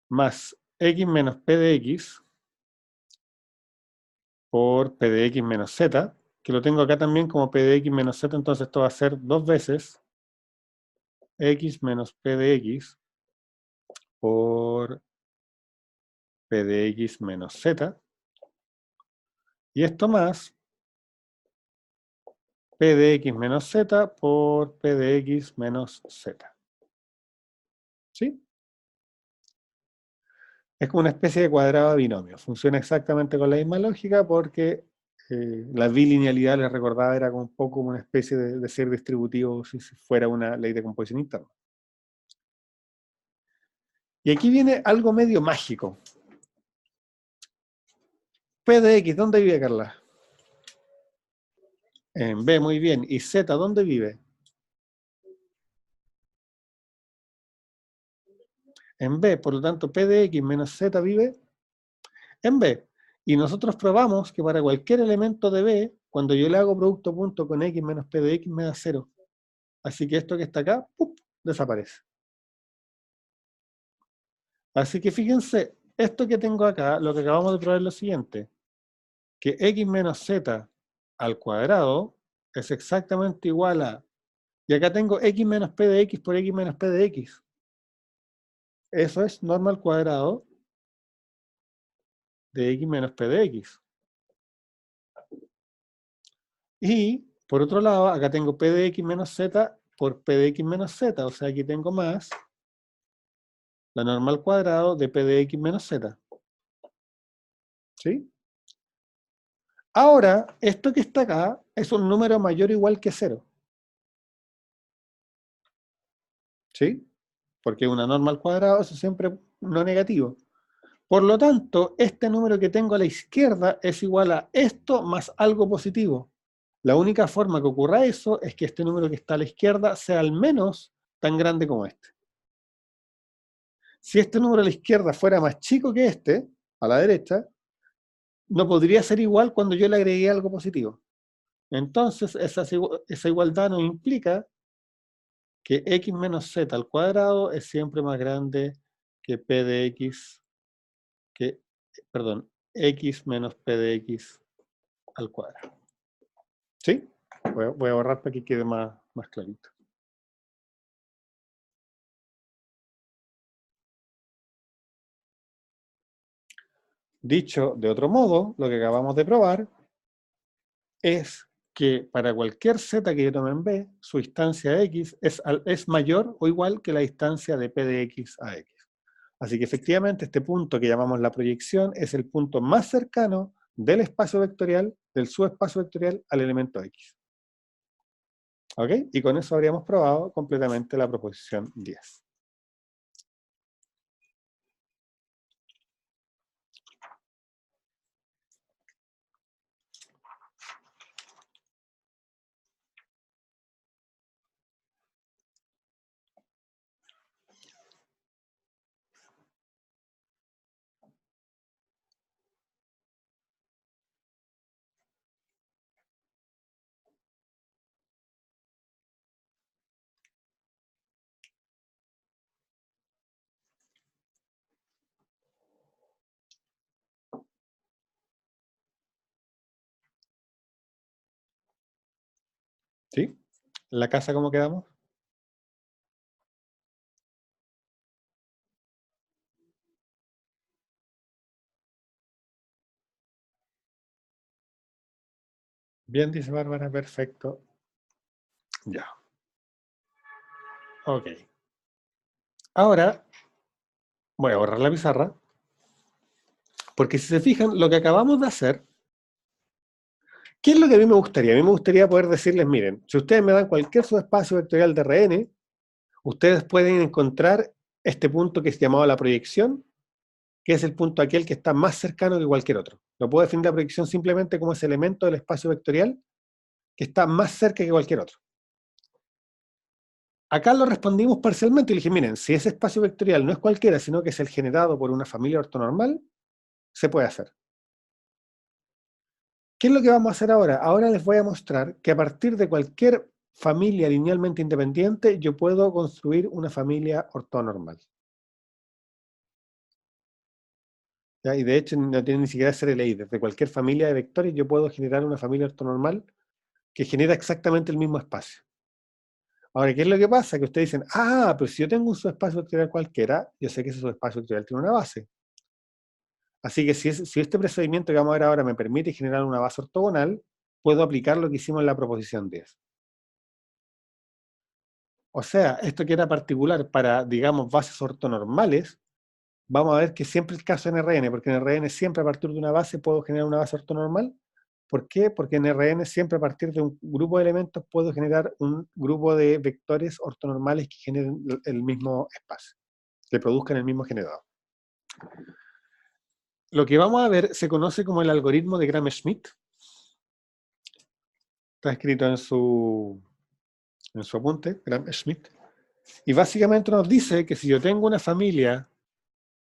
Más x menos p de x por p de x menos z, que lo tengo acá también como p de x menos z, entonces esto va a ser dos veces x menos p de x por p de x menos z, y esto más p de x menos z por p de x menos z. ¿Sí? Es como una especie de cuadrado de binomio. Funciona exactamente con la misma lógica porque la bilinealidad, les recordaba, era como un poco como una especie de ser distributivo si fuera una ley de composición interna. Y aquí viene algo medio mágico. P de x, ¿dónde vive, Carla? En B, muy bien. ¿Y z, dónde vive? En B, por lo tanto, P de x menos z vive en B. Y nosotros probamos que para cualquier elemento de B, cuando yo le hago producto punto con x menos P de x, me da 0. Así que esto que está acá, ¡pup!, desaparece. Así que fíjense, esto que tengo acá, lo que acabamos de probar es lo siguiente, que x menos z al cuadrado es exactamente igual a, y acá tengo x menos p de x por x menos p de x. Eso es norma al cuadrado de x menos p de x. Y, por otro lado, acá tengo p de x menos z por p de x menos z, o sea, aquí tengo más la norma al cuadrado de p de x menos z. ¿Sí? Ahora, esto que está acá es un número mayor o igual que 0. ¿Sí? Porque una norma al cuadrado, eso siempre no negativo. Por lo tanto, este número que tengo a la izquierda es igual a esto más algo positivo. La única forma que ocurra eso es que este número que está a la izquierda sea al menos tan grande como este. Si este número a la izquierda fuera más chico que este, a la derecha, no podría ser igual cuando yo le agregué algo positivo. Entonces, esa igualdad nos implica que x menos z al cuadrado es siempre más grande que p de x, perdón, x menos p de x al cuadrado. ¿Sí? Voy a borrar para que quede más clarito. Dicho de otro modo, lo que acabamos de probar es que para cualquier z que yo tome en B, su instancia x es mayor o igual que la distancia de p de x a x. Así que efectivamente este punto que llamamos la proyección es el punto más cercano del espacio vectorial, del subespacio vectorial al elemento x. ¿Ok? Y con eso habríamos probado completamente la proposición 10. ¿La casa cómo quedamos? Bien, dice Bárbara, perfecto. Ya. Ok. Ahora voy a borrar la pizarra, porque si se fijan, lo que acabamos de hacer, ¿qué es lo que a mí me gustaría? A mí me gustaría poder decirles, miren, si ustedes me dan cualquier subespacio vectorial de Rn, ustedes pueden encontrar este punto que es llamado la proyección, que es el punto aquel que está más cercano que cualquier otro. Lo puedo definir la proyección simplemente como ese elemento del espacio vectorial que está más cerca que cualquier otro. Acá lo respondimos parcialmente y le dije, miren, si ese espacio vectorial no es cualquiera, sino que es el generado por una familia ortonormal, se puede hacer. ¿Qué es lo que vamos a hacer ahora? Ahora les voy a mostrar que a partir de cualquier familia linealmente independiente, yo puedo construir una familia ortonormal. ¿Ya? Y de hecho no tiene ni siquiera que ser LI. Desde cualquier familia de vectores yo puedo generar una familia ortonormal que genera exactamente el mismo espacio. Ahora, ¿qué es lo que pasa? Que ustedes dicen, ah, pero si yo tengo un subespacio vectorial cualquiera, yo sé que ese subespacio vectorial tiene una base. Así que si este procedimiento que vamos a ver ahora me permite generar una base ortogonal, puedo aplicar lo que hicimos en la proposición 10. O sea, esto que era particular para, digamos, bases ortonormales, vamos a ver que siempre es el caso en Rn, porque en Rn siempre a partir de una base puedo generar una base ortonormal. ¿Por qué? Porque en Rn siempre a partir de un grupo de elementos puedo generar un grupo de vectores ortonormales que generen el mismo espacio, que produzcan el mismo generador. Lo que vamos a ver se conoce como el algoritmo de Gram-Schmidt. Está escrito en su apunte, Gram-Schmidt. Y básicamente nos dice que si yo tengo una familia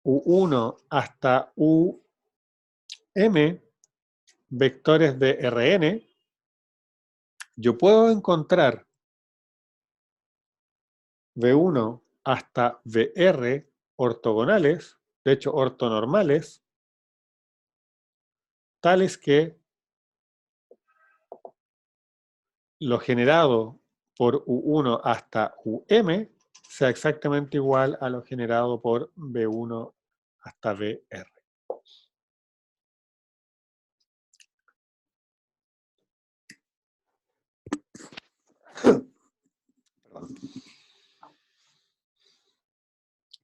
U1 hasta UM vectores de Rn, yo puedo encontrar V1 hasta Vr ortogonales, de hecho ortonormales, tales que lo generado por U1 hasta UM sea exactamente igual a lo generado por V1 hasta Vr.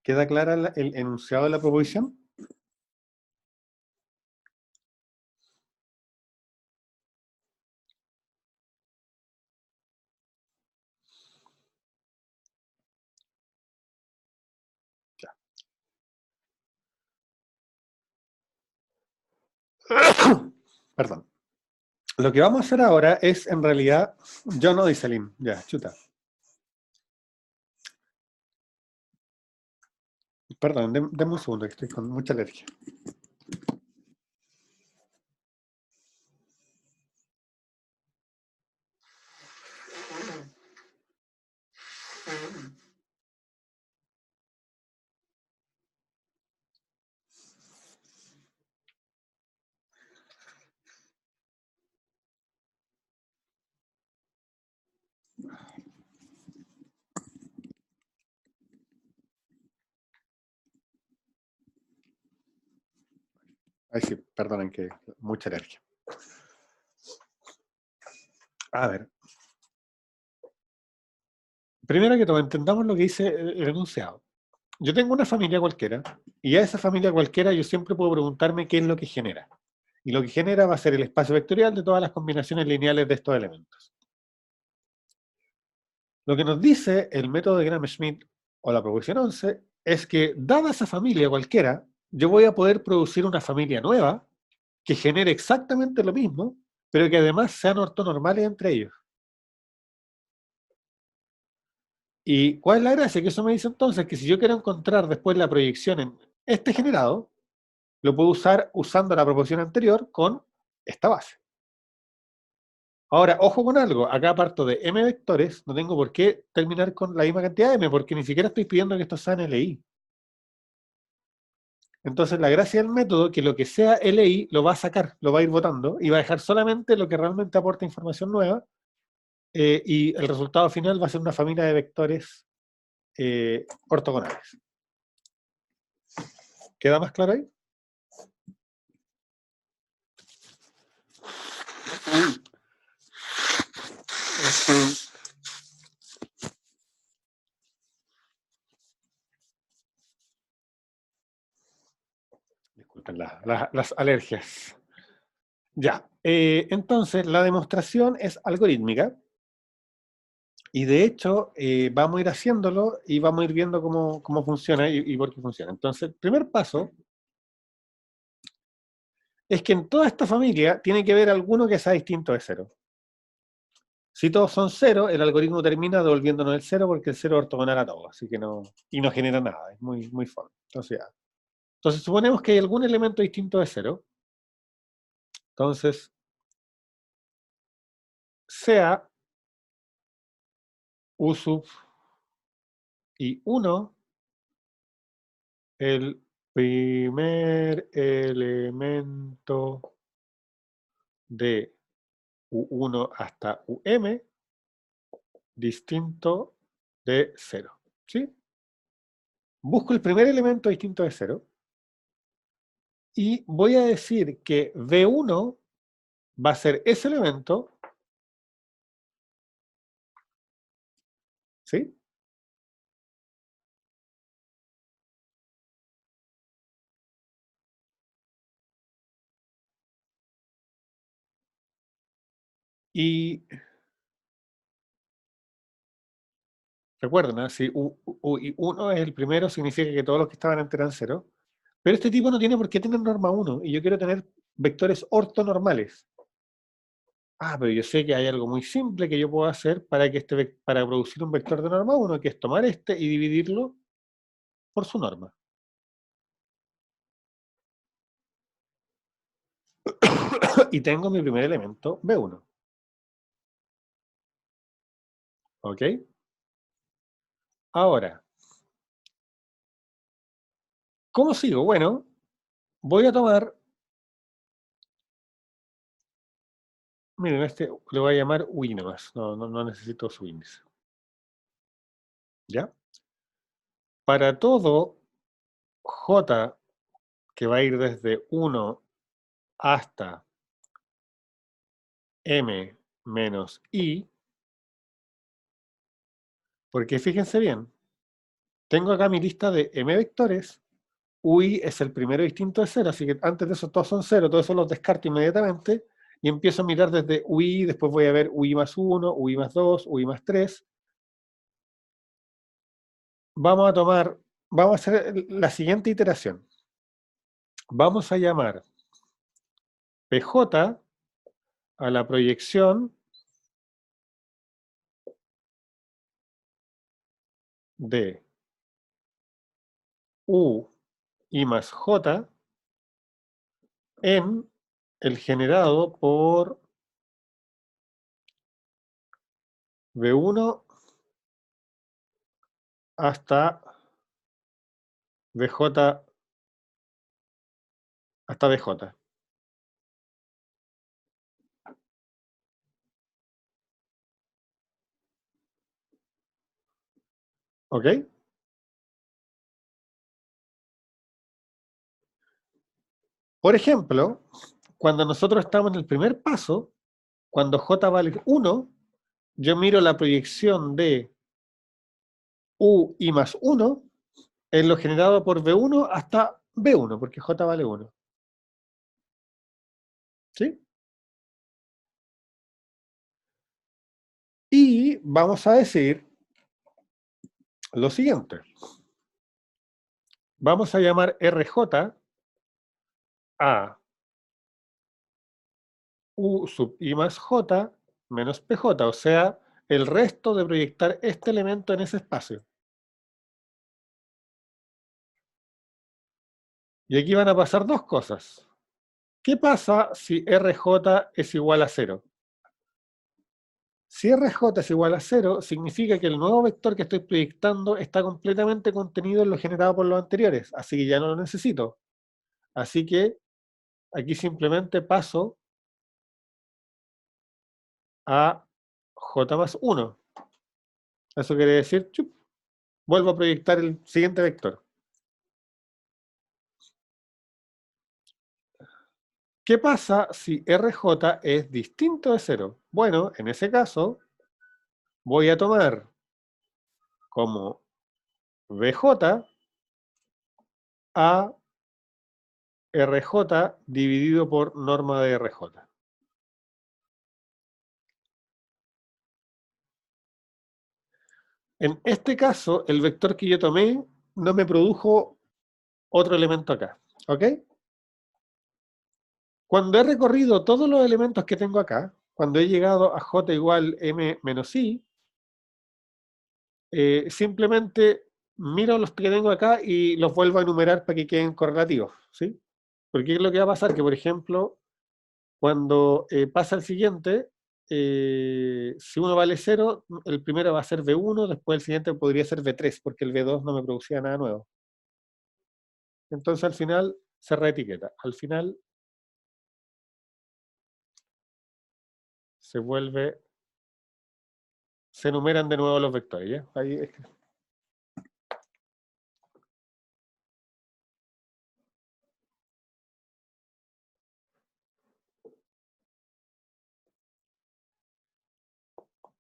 ¿Queda clara el enunciado de la proposición? Ya. Perdón. Lo que vamos a hacer ahora es, en realidad, yo no, dice Lynn, ya, chuta. Perdón, denme un segundo, que estoy con mucha alergia. Ay, sí, perdonen que mucha alergia. A ver. Primero que todo, entendamos lo que dice el enunciado. Yo tengo una familia cualquiera, y a esa familia cualquiera yo siempre puedo preguntarme qué es lo que genera. Y lo que genera va a ser el espacio vectorial de todas las combinaciones lineales de estos elementos. Lo que nos dice el método de Gram-Schmidt, o la proposición 11, es que, dada esa familia cualquiera, yo voy a poder producir una familia nueva que genere exactamente lo mismo, pero que además sean ortonormales entre ellos. ¿Y cuál es la gracia? Que eso me dice entonces que si yo quiero encontrar después la proyección en este generado, lo puedo usar usando la proposición anterior con esta base. Ahora, ojo con algo, acá parto de m vectores, no tengo por qué terminar con la misma cantidad de m, porque ni siquiera estoy pidiendo que esto sea en LI. Entonces, la gracia del método es que lo que sea LI lo va a sacar, lo va a ir votando, y va a dejar solamente lo que realmente aporta información nueva, y el resultado final va a ser una familia de vectores ortogonales. ¿Queda más claro ahí? Disculpen las alergias. Ya, entonces la demostración es algorítmica y de hecho vamos a ir haciéndolo y vamos a ir viendo cómo funciona y por qué funciona. Entonces, el primer paso es que en toda esta familia tiene que haber alguno que sea distinto de cero. Si todos son cero, el algoritmo termina devolviéndonos el cero porque el cero es ortogonal a todo, así que no, y no genera nada, es muy fome. Entonces suponemos que hay algún elemento distinto de cero. Entonces, sea u sub y 1 el primer elemento de U1 hasta UM distinto de 0. ¿Sí? Busco el primer elemento distinto de 0 y voy a decir que V1 va a ser ese elemento, ¿sí? Y recuerden, ¿no? Si U1 es el primero, significa que todos los que estaban antes eran 0. Pero este tipo no tiene por qué tener norma 1, y yo quiero tener vectores ortonormales. Ah, pero yo sé que hay algo muy simple que yo puedo hacer para para producir un vector de norma 1, que es tomar este y dividirlo por su norma. Y tengo mi primer elemento, B1. ¿Ok? Ahora, ¿cómo sigo? Bueno, voy a tomar, miren, este le voy a llamar UI nomás, no necesito su índice. ¿Ya? Para todo J que va a ir desde 1 hasta M menos I, porque fíjense bien, tengo acá mi lista de M vectores, UI es el primero distinto de 0, así que antes de eso todos son 0, todo eso los descarto inmediatamente, y empiezo a mirar desde UI, después voy a ver UI más 1, UI más 2, UI más 3. Vamos a hacer la siguiente iteración. Vamos a llamar PJ a la proyección de U I más J en el generado por V1 hasta VJ hasta VJ. ¿Ok? Por ejemplo, cuando nosotros estamos en el primer paso, cuando J vale 1, yo miro la proyección de U I más 1 en lo generado por V1 hasta V1, porque J vale 1. ¿Sí? Y vamos a decir lo siguiente. Vamos a llamar RJ a U sub I más J menos PJ, o sea, el resto de proyectar este elemento en ese espacio. Y aquí van a pasar dos cosas. ¿Qué pasa si RJ es igual a 0? Si RJ es igual a 0, significa que el nuevo vector que estoy proyectando está completamente contenido en lo generado por los anteriores, así que ya no lo necesito. Así que aquí simplemente paso a j más 1. Eso quiere decir, chup, vuelvo a proyectar el siguiente vector. ¿Qué pasa si RJ es distinto de 0? Bueno, en ese caso, voy a tomar como VJ a RJ dividido por norma de RJ. En este caso, el vector que yo tomé no me produjo otro elemento acá, ¿ok? Cuando he recorrido todos los elementos que tengo acá, cuando he llegado a j igual m menos i, simplemente miro los que tengo acá y los vuelvo a enumerar para que queden correlativos, ¿sí? Porque es lo que va a pasar, que por ejemplo, cuando pasa el siguiente, si uno vale 0, el primero va a ser V1, después el siguiente podría ser V3, porque el V2 no me producía nada nuevo. Entonces al final se reetiqueta. Al final se vuelve, se enumeran de nuevo los vectores, ¿ya? Ahí es que...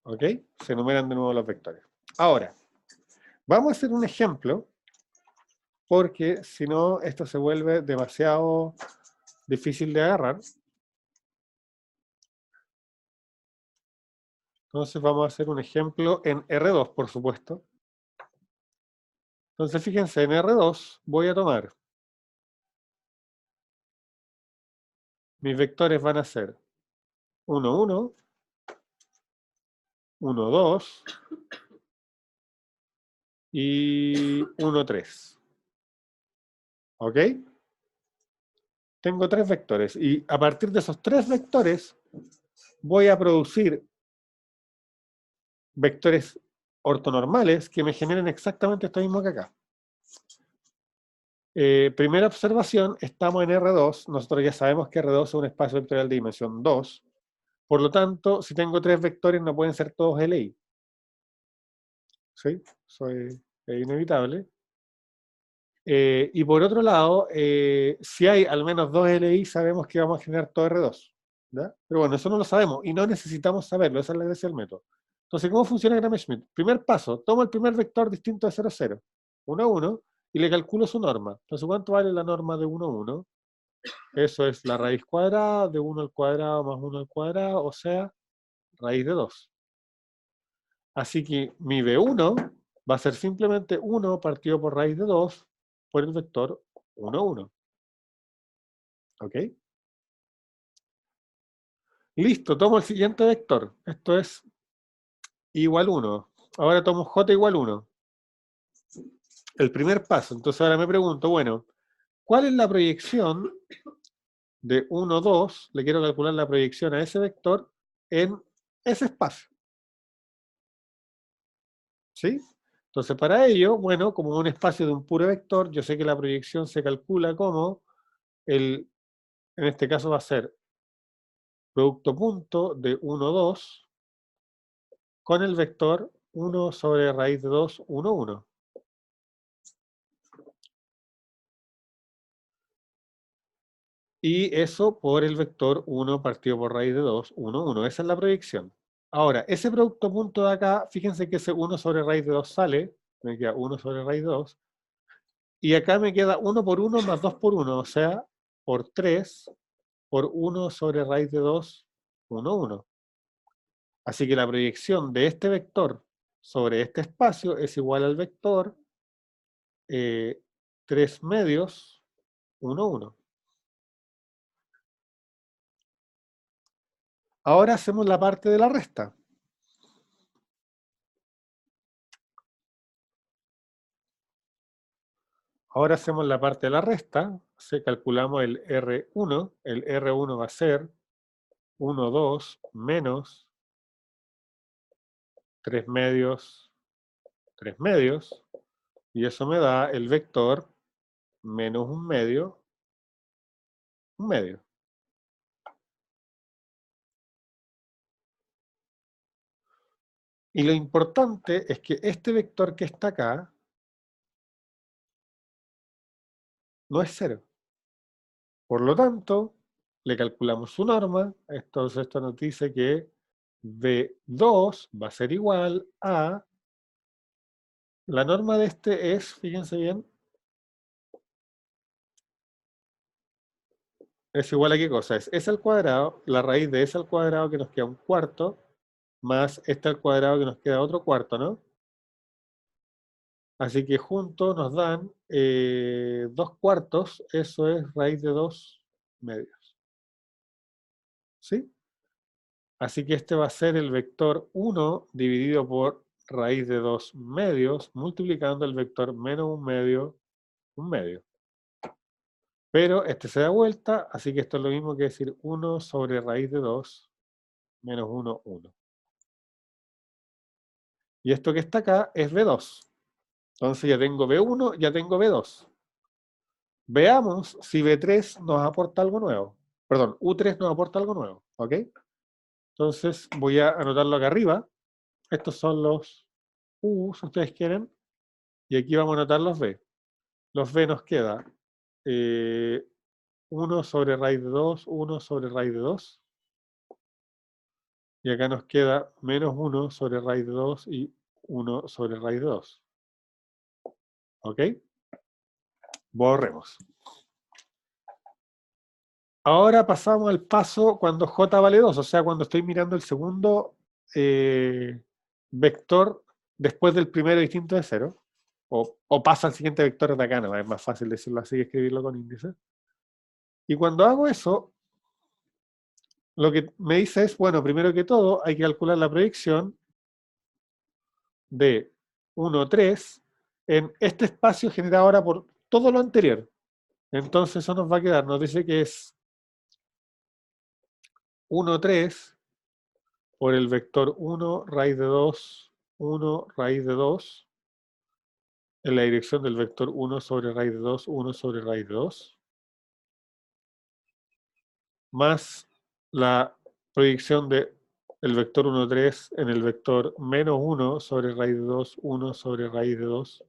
¿Ok? Se enumeran de nuevo los vectores. Ahora, vamos a hacer un ejemplo, porque si no, esto se vuelve demasiado difícil de agarrar. Entonces vamos a hacer un ejemplo en R2, por supuesto. Entonces fíjense, en R2 voy a tomar, mis vectores van a ser 1, 1, 1, 2 y 1, 3. ¿Ok? Tengo 3 vectores y a partir de esos 3 vectores voy a producir vectores ortonormales que me generen exactamente esto mismo que acá. Primera observación, estamos en R2, nosotros ya sabemos que R2 es un espacio vectorial de dimensión 2, por lo tanto, si tengo 3 vectores no pueden ser todos LI. ¿Sí? Eso es inevitable. Y por otro lado, si hay al menos 2 LI, sabemos que vamos a generar todo R2. ¿Ya? Pero bueno, eso no lo sabemos y no necesitamos saberlo, esa es la gracia del método. Entonces, ¿cómo funciona Gram-Schmidt? Primer paso, tomo el primer vector distinto de 0, 0, 1, 1, y le calculo su norma. Entonces, ¿cuánto vale la norma de 1, 1? Eso es la raíz cuadrada de 1 al cuadrado más 1 al cuadrado, o sea, raíz de 2. Así que mi B1 va a ser simplemente 1 partido por raíz de 2 por el vector 1, 1. ¿Ok? Listo, tomo el siguiente vector. Esto es igual 1. Ahora tomo j igual 1. El primer paso. Entonces ahora me pregunto, bueno, ¿cuál es la proyección de 1, 2? Le quiero calcular la proyección a ese vector en ese espacio. ¿Sí? Entonces para ello, bueno, como un espacio de un puro vector, yo sé que la proyección se calcula como en este caso va a ser producto punto de 1, 2 con el vector 1 sobre raíz de 2, 1, 1. Y eso por el vector 1 partido por raíz de 2, 1, 1. Esa es la proyección. Ahora, ese producto punto de acá, fíjense que ese 1 sobre raíz de 2 sale, me queda 1 sobre raíz de 2, y acá me queda 1 por 1 más 2 por 1, o sea, por 3 por 1 sobre raíz de 2, 1, 1. Así que la proyección de este vector sobre este espacio es igual al vector 3 medios, 1, 1. Ahora hacemos la parte de la resta. Ahora hacemos la parte de la resta. Calculamos el R1. El R1 va a ser 1, 2 menos 3 medios, 3 medios. Y eso me da el vector menos 1 medio, 1 medio. Y lo importante es que este vector que está acá no es 0. Por lo tanto, le calculamos su norma. Entonces esto nos dice que V2 va a ser igual a... La norma de este es, fíjense bien, es igual a qué cosa, es s al cuadrado, la raíz de s al cuadrado que nos queda un cuarto, más este al cuadrado que nos queda otro cuarto, ¿no? Así que juntos nos dan 2 cuartos, eso es raíz de 2 medios. ¿Sí? Así que este va a ser el vector 1 dividido por raíz de 2 medios, multiplicando el vector menos 1 medio. Pero este se da vuelta, así que esto es lo mismo que decir 1 sobre raíz de 2 menos 1, 1. Y esto que está acá es V2. Entonces ya tengo V1, ya tengo V2. Veamos si V3 nos aporta algo nuevo. Perdón, U3 nos aporta algo nuevo. ¿Ok? Entonces voy a anotarlo acá arriba. Estos son los U, si ustedes quieren. Y aquí vamos a anotar los V. Los V nos queda 1 sobre raíz de 2, 1 sobre raíz de 2. Y acá nos queda menos 1 sobre raíz de 2 y 1 sobre raíz de 2. ¿Ok? Borremos. Ahora pasamos al paso cuando j vale 2, o sea, cuando estoy mirando el segundo vector después del primero distinto de 0. O pasa al siguiente vector de acá, no, es más fácil decirlo así que escribirlo con índice. Y cuando hago eso, lo que me dice es, bueno, primero que todo, hay que calcular la proyección de 1, 3 en este espacio generado ahora por todo lo anterior. Entonces eso nos va a quedar, nos dice que es 1, 3 por el vector 1 raíz de 2, 1 raíz de 2, en la dirección del vector 1 sobre raíz de 2, 1 sobre raíz de 2, más la proyección de el vector 1, 3 en el vector menos 1 sobre raíz de 2, 1 sobre raíz de 2,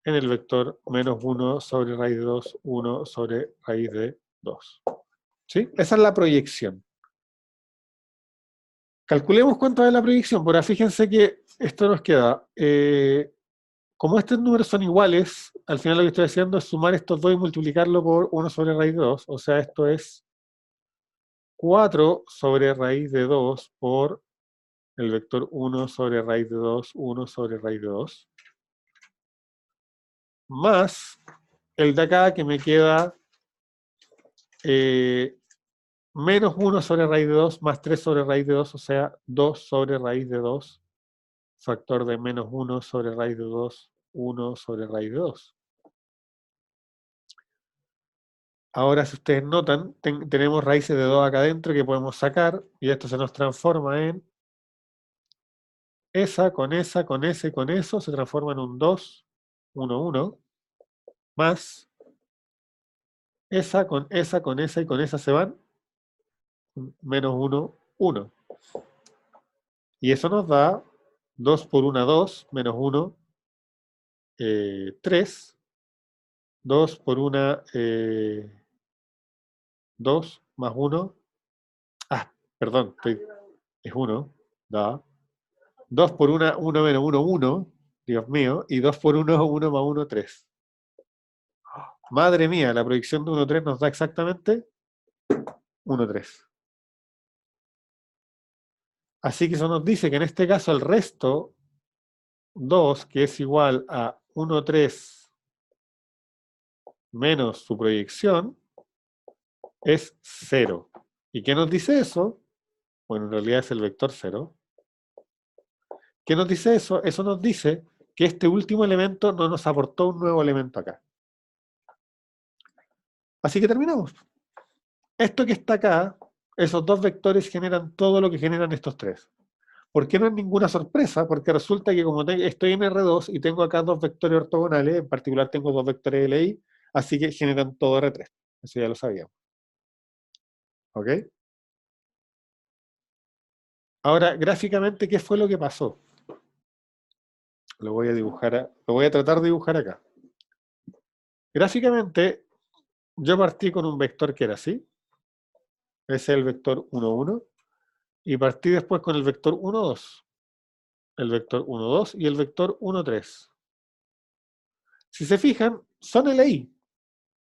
en el vector menos 1 sobre raíz de 2, 1 sobre raíz de 2. ¿Sí? Esa es la proyección. Calculemos cuánto es la proyección. Ahora fíjense que esto nos queda... como estos números son iguales, al final lo que estoy haciendo es sumar estos dos y multiplicarlo por 1 sobre raíz de 2. O sea, esto es 4 sobre raíz de 2 por el vector 1 sobre raíz de 2, 1 sobre raíz de 2. Más el de acá que me queda menos 1 sobre raíz de 2 más 3 sobre raíz de 2, o sea, 2 sobre raíz de 2, factor de menos 1 sobre raíz de 2, 1 sobre raíz de 2. Ahora, si ustedes notan, tenemos raíces de 2 acá adentro que podemos sacar, y esto se nos transforma en esa, con esa, con ese y con eso, se transforma en un 2, 1, 1, más esa, con esa, con esa y con esa se van, menos 1, 1. Y eso nos da 2 por 1, 2, menos 1, 3, 2 por 1, 2, más 1, perdón, es 1, da. 2 por 1, 1 menos 1, 1, Dios mío, y 2 por 1, 1 más 1, 3. Madre mía, la proyección de 1, 3 nos da exactamente 1, 3. Así que eso nos dice que en este caso el resto 2, que es igual a 1, 3 menos su proyección, es 0. ¿Y qué nos dice eso? Bueno, en realidad es el vector 0. ¿Qué nos dice eso? Eso nos dice que este último elemento no nos aportó un nuevo elemento acá. Así que terminamos. Esto que está acá, esos dos vectores generan todo lo que generan estos tres. ¿Por qué no es ninguna sorpresa? Porque resulta que como estoy en R2 y tengo acá dos vectores ortogonales, en particular tengo dos vectores LI, así que generan todo R3. Eso ya lo sabíamos. ¿Ok? Ahora, gráficamente, ¿qué fue lo que pasó? Lo voy a dibujar, lo voy a tratar de dibujar acá. Gráficamente, yo partí con un vector que era así. Ese es el vector 1, 1. Y partí después con el vector 1, 2. El vector 1, 2 y el vector 1, 3. Si se fijan, son LI.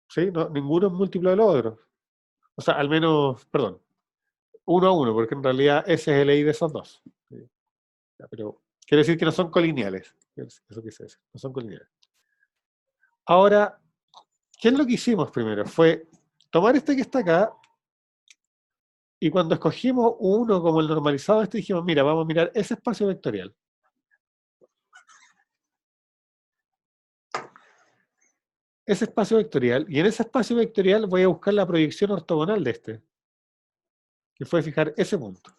¿Sí? No, ninguno es múltiplo del otro. O sea, al menos, perdón, 1 a 1, porque en realidad ese es el LI de esos dos. ¿Sí? Ya, pero quiere decir que no son colineales. Eso quise decir, no son colineales. Ahora, ¿qué es lo que hicimos primero? Fue tomar este que está acá y cuando escogimos uno como el normalizado este dijimos, mira, vamos a mirar ese espacio vectorial. Ese espacio vectorial, y en ese espacio vectorial voy a buscar la proyección ortogonal de este, que fue fijar ese punto.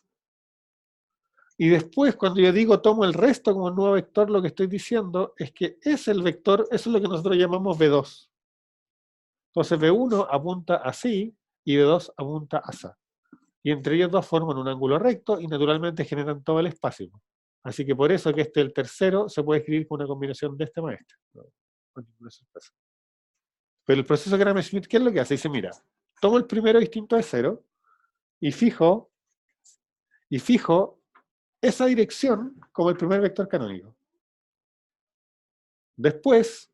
Y después, cuando yo digo tomo el resto como nuevo vector, lo que estoy diciendo es que es el vector, eso es lo que nosotros llamamos V2. Entonces V1 apunta así y V2 apunta así. Y entre ellos dos forman un ángulo recto y naturalmente generan todo el espacio. Así que por eso que este, el tercero, se puede escribir con una combinación de este maestro. Pero el proceso Gram-Schmidt, ¿qué es lo que hace? Dice, mira, tomo el primero distinto de cero y fijo esa dirección como el primer vector canónico. Después,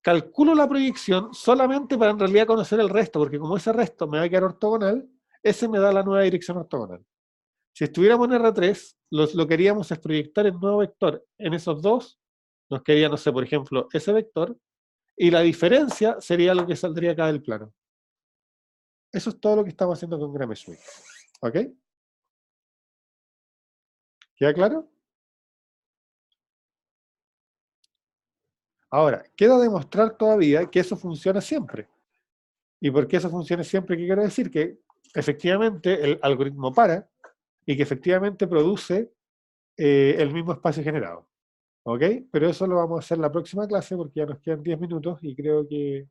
calculo la proyección solamente para en realidad conocer el resto, porque como ese resto me va a quedar ortogonal, ese me da la nueva dirección ortogonal. Si estuviéramos en R3, lo que haríamos es proyectar el nuevo vector en esos dos, nos quedaría, no sé, por ejemplo, ese vector, y la diferencia sería lo que saldría acá del plano. Eso es todo lo que estamos haciendo con Gram-Schmidt. ¿Ok? ¿Queda claro? Ahora, queda demostrar todavía que eso funciona siempre. ¿Y por qué eso funciona siempre? ¿Qué quiero decir? Que efectivamente el algoritmo para y que efectivamente produce el mismo espacio generado. ¿Ok? Pero eso lo vamos a hacer en la próxima clase porque ya nos quedan 10 minutos y creo que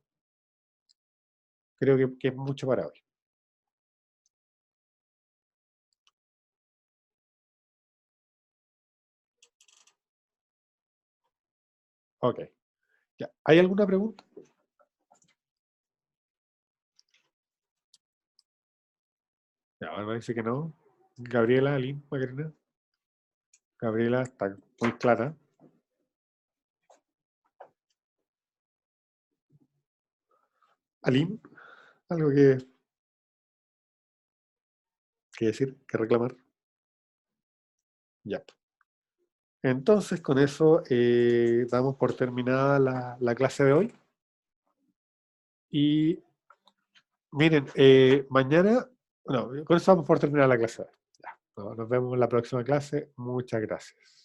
es mucho para hoy. Ok. Ya. ¿Hay alguna pregunta? Ya, ahora dice que no. Gabriela, Aline, Macarena. Gabriela está muy clara. Aline, algo que decir, que reclamar. Ya. Entonces, con eso damos por terminada la clase de hoy. Y miren, mañana, no, con eso vamos por terminar la clase de hoy. Ya, nos vemos en la próxima clase. Muchas gracias.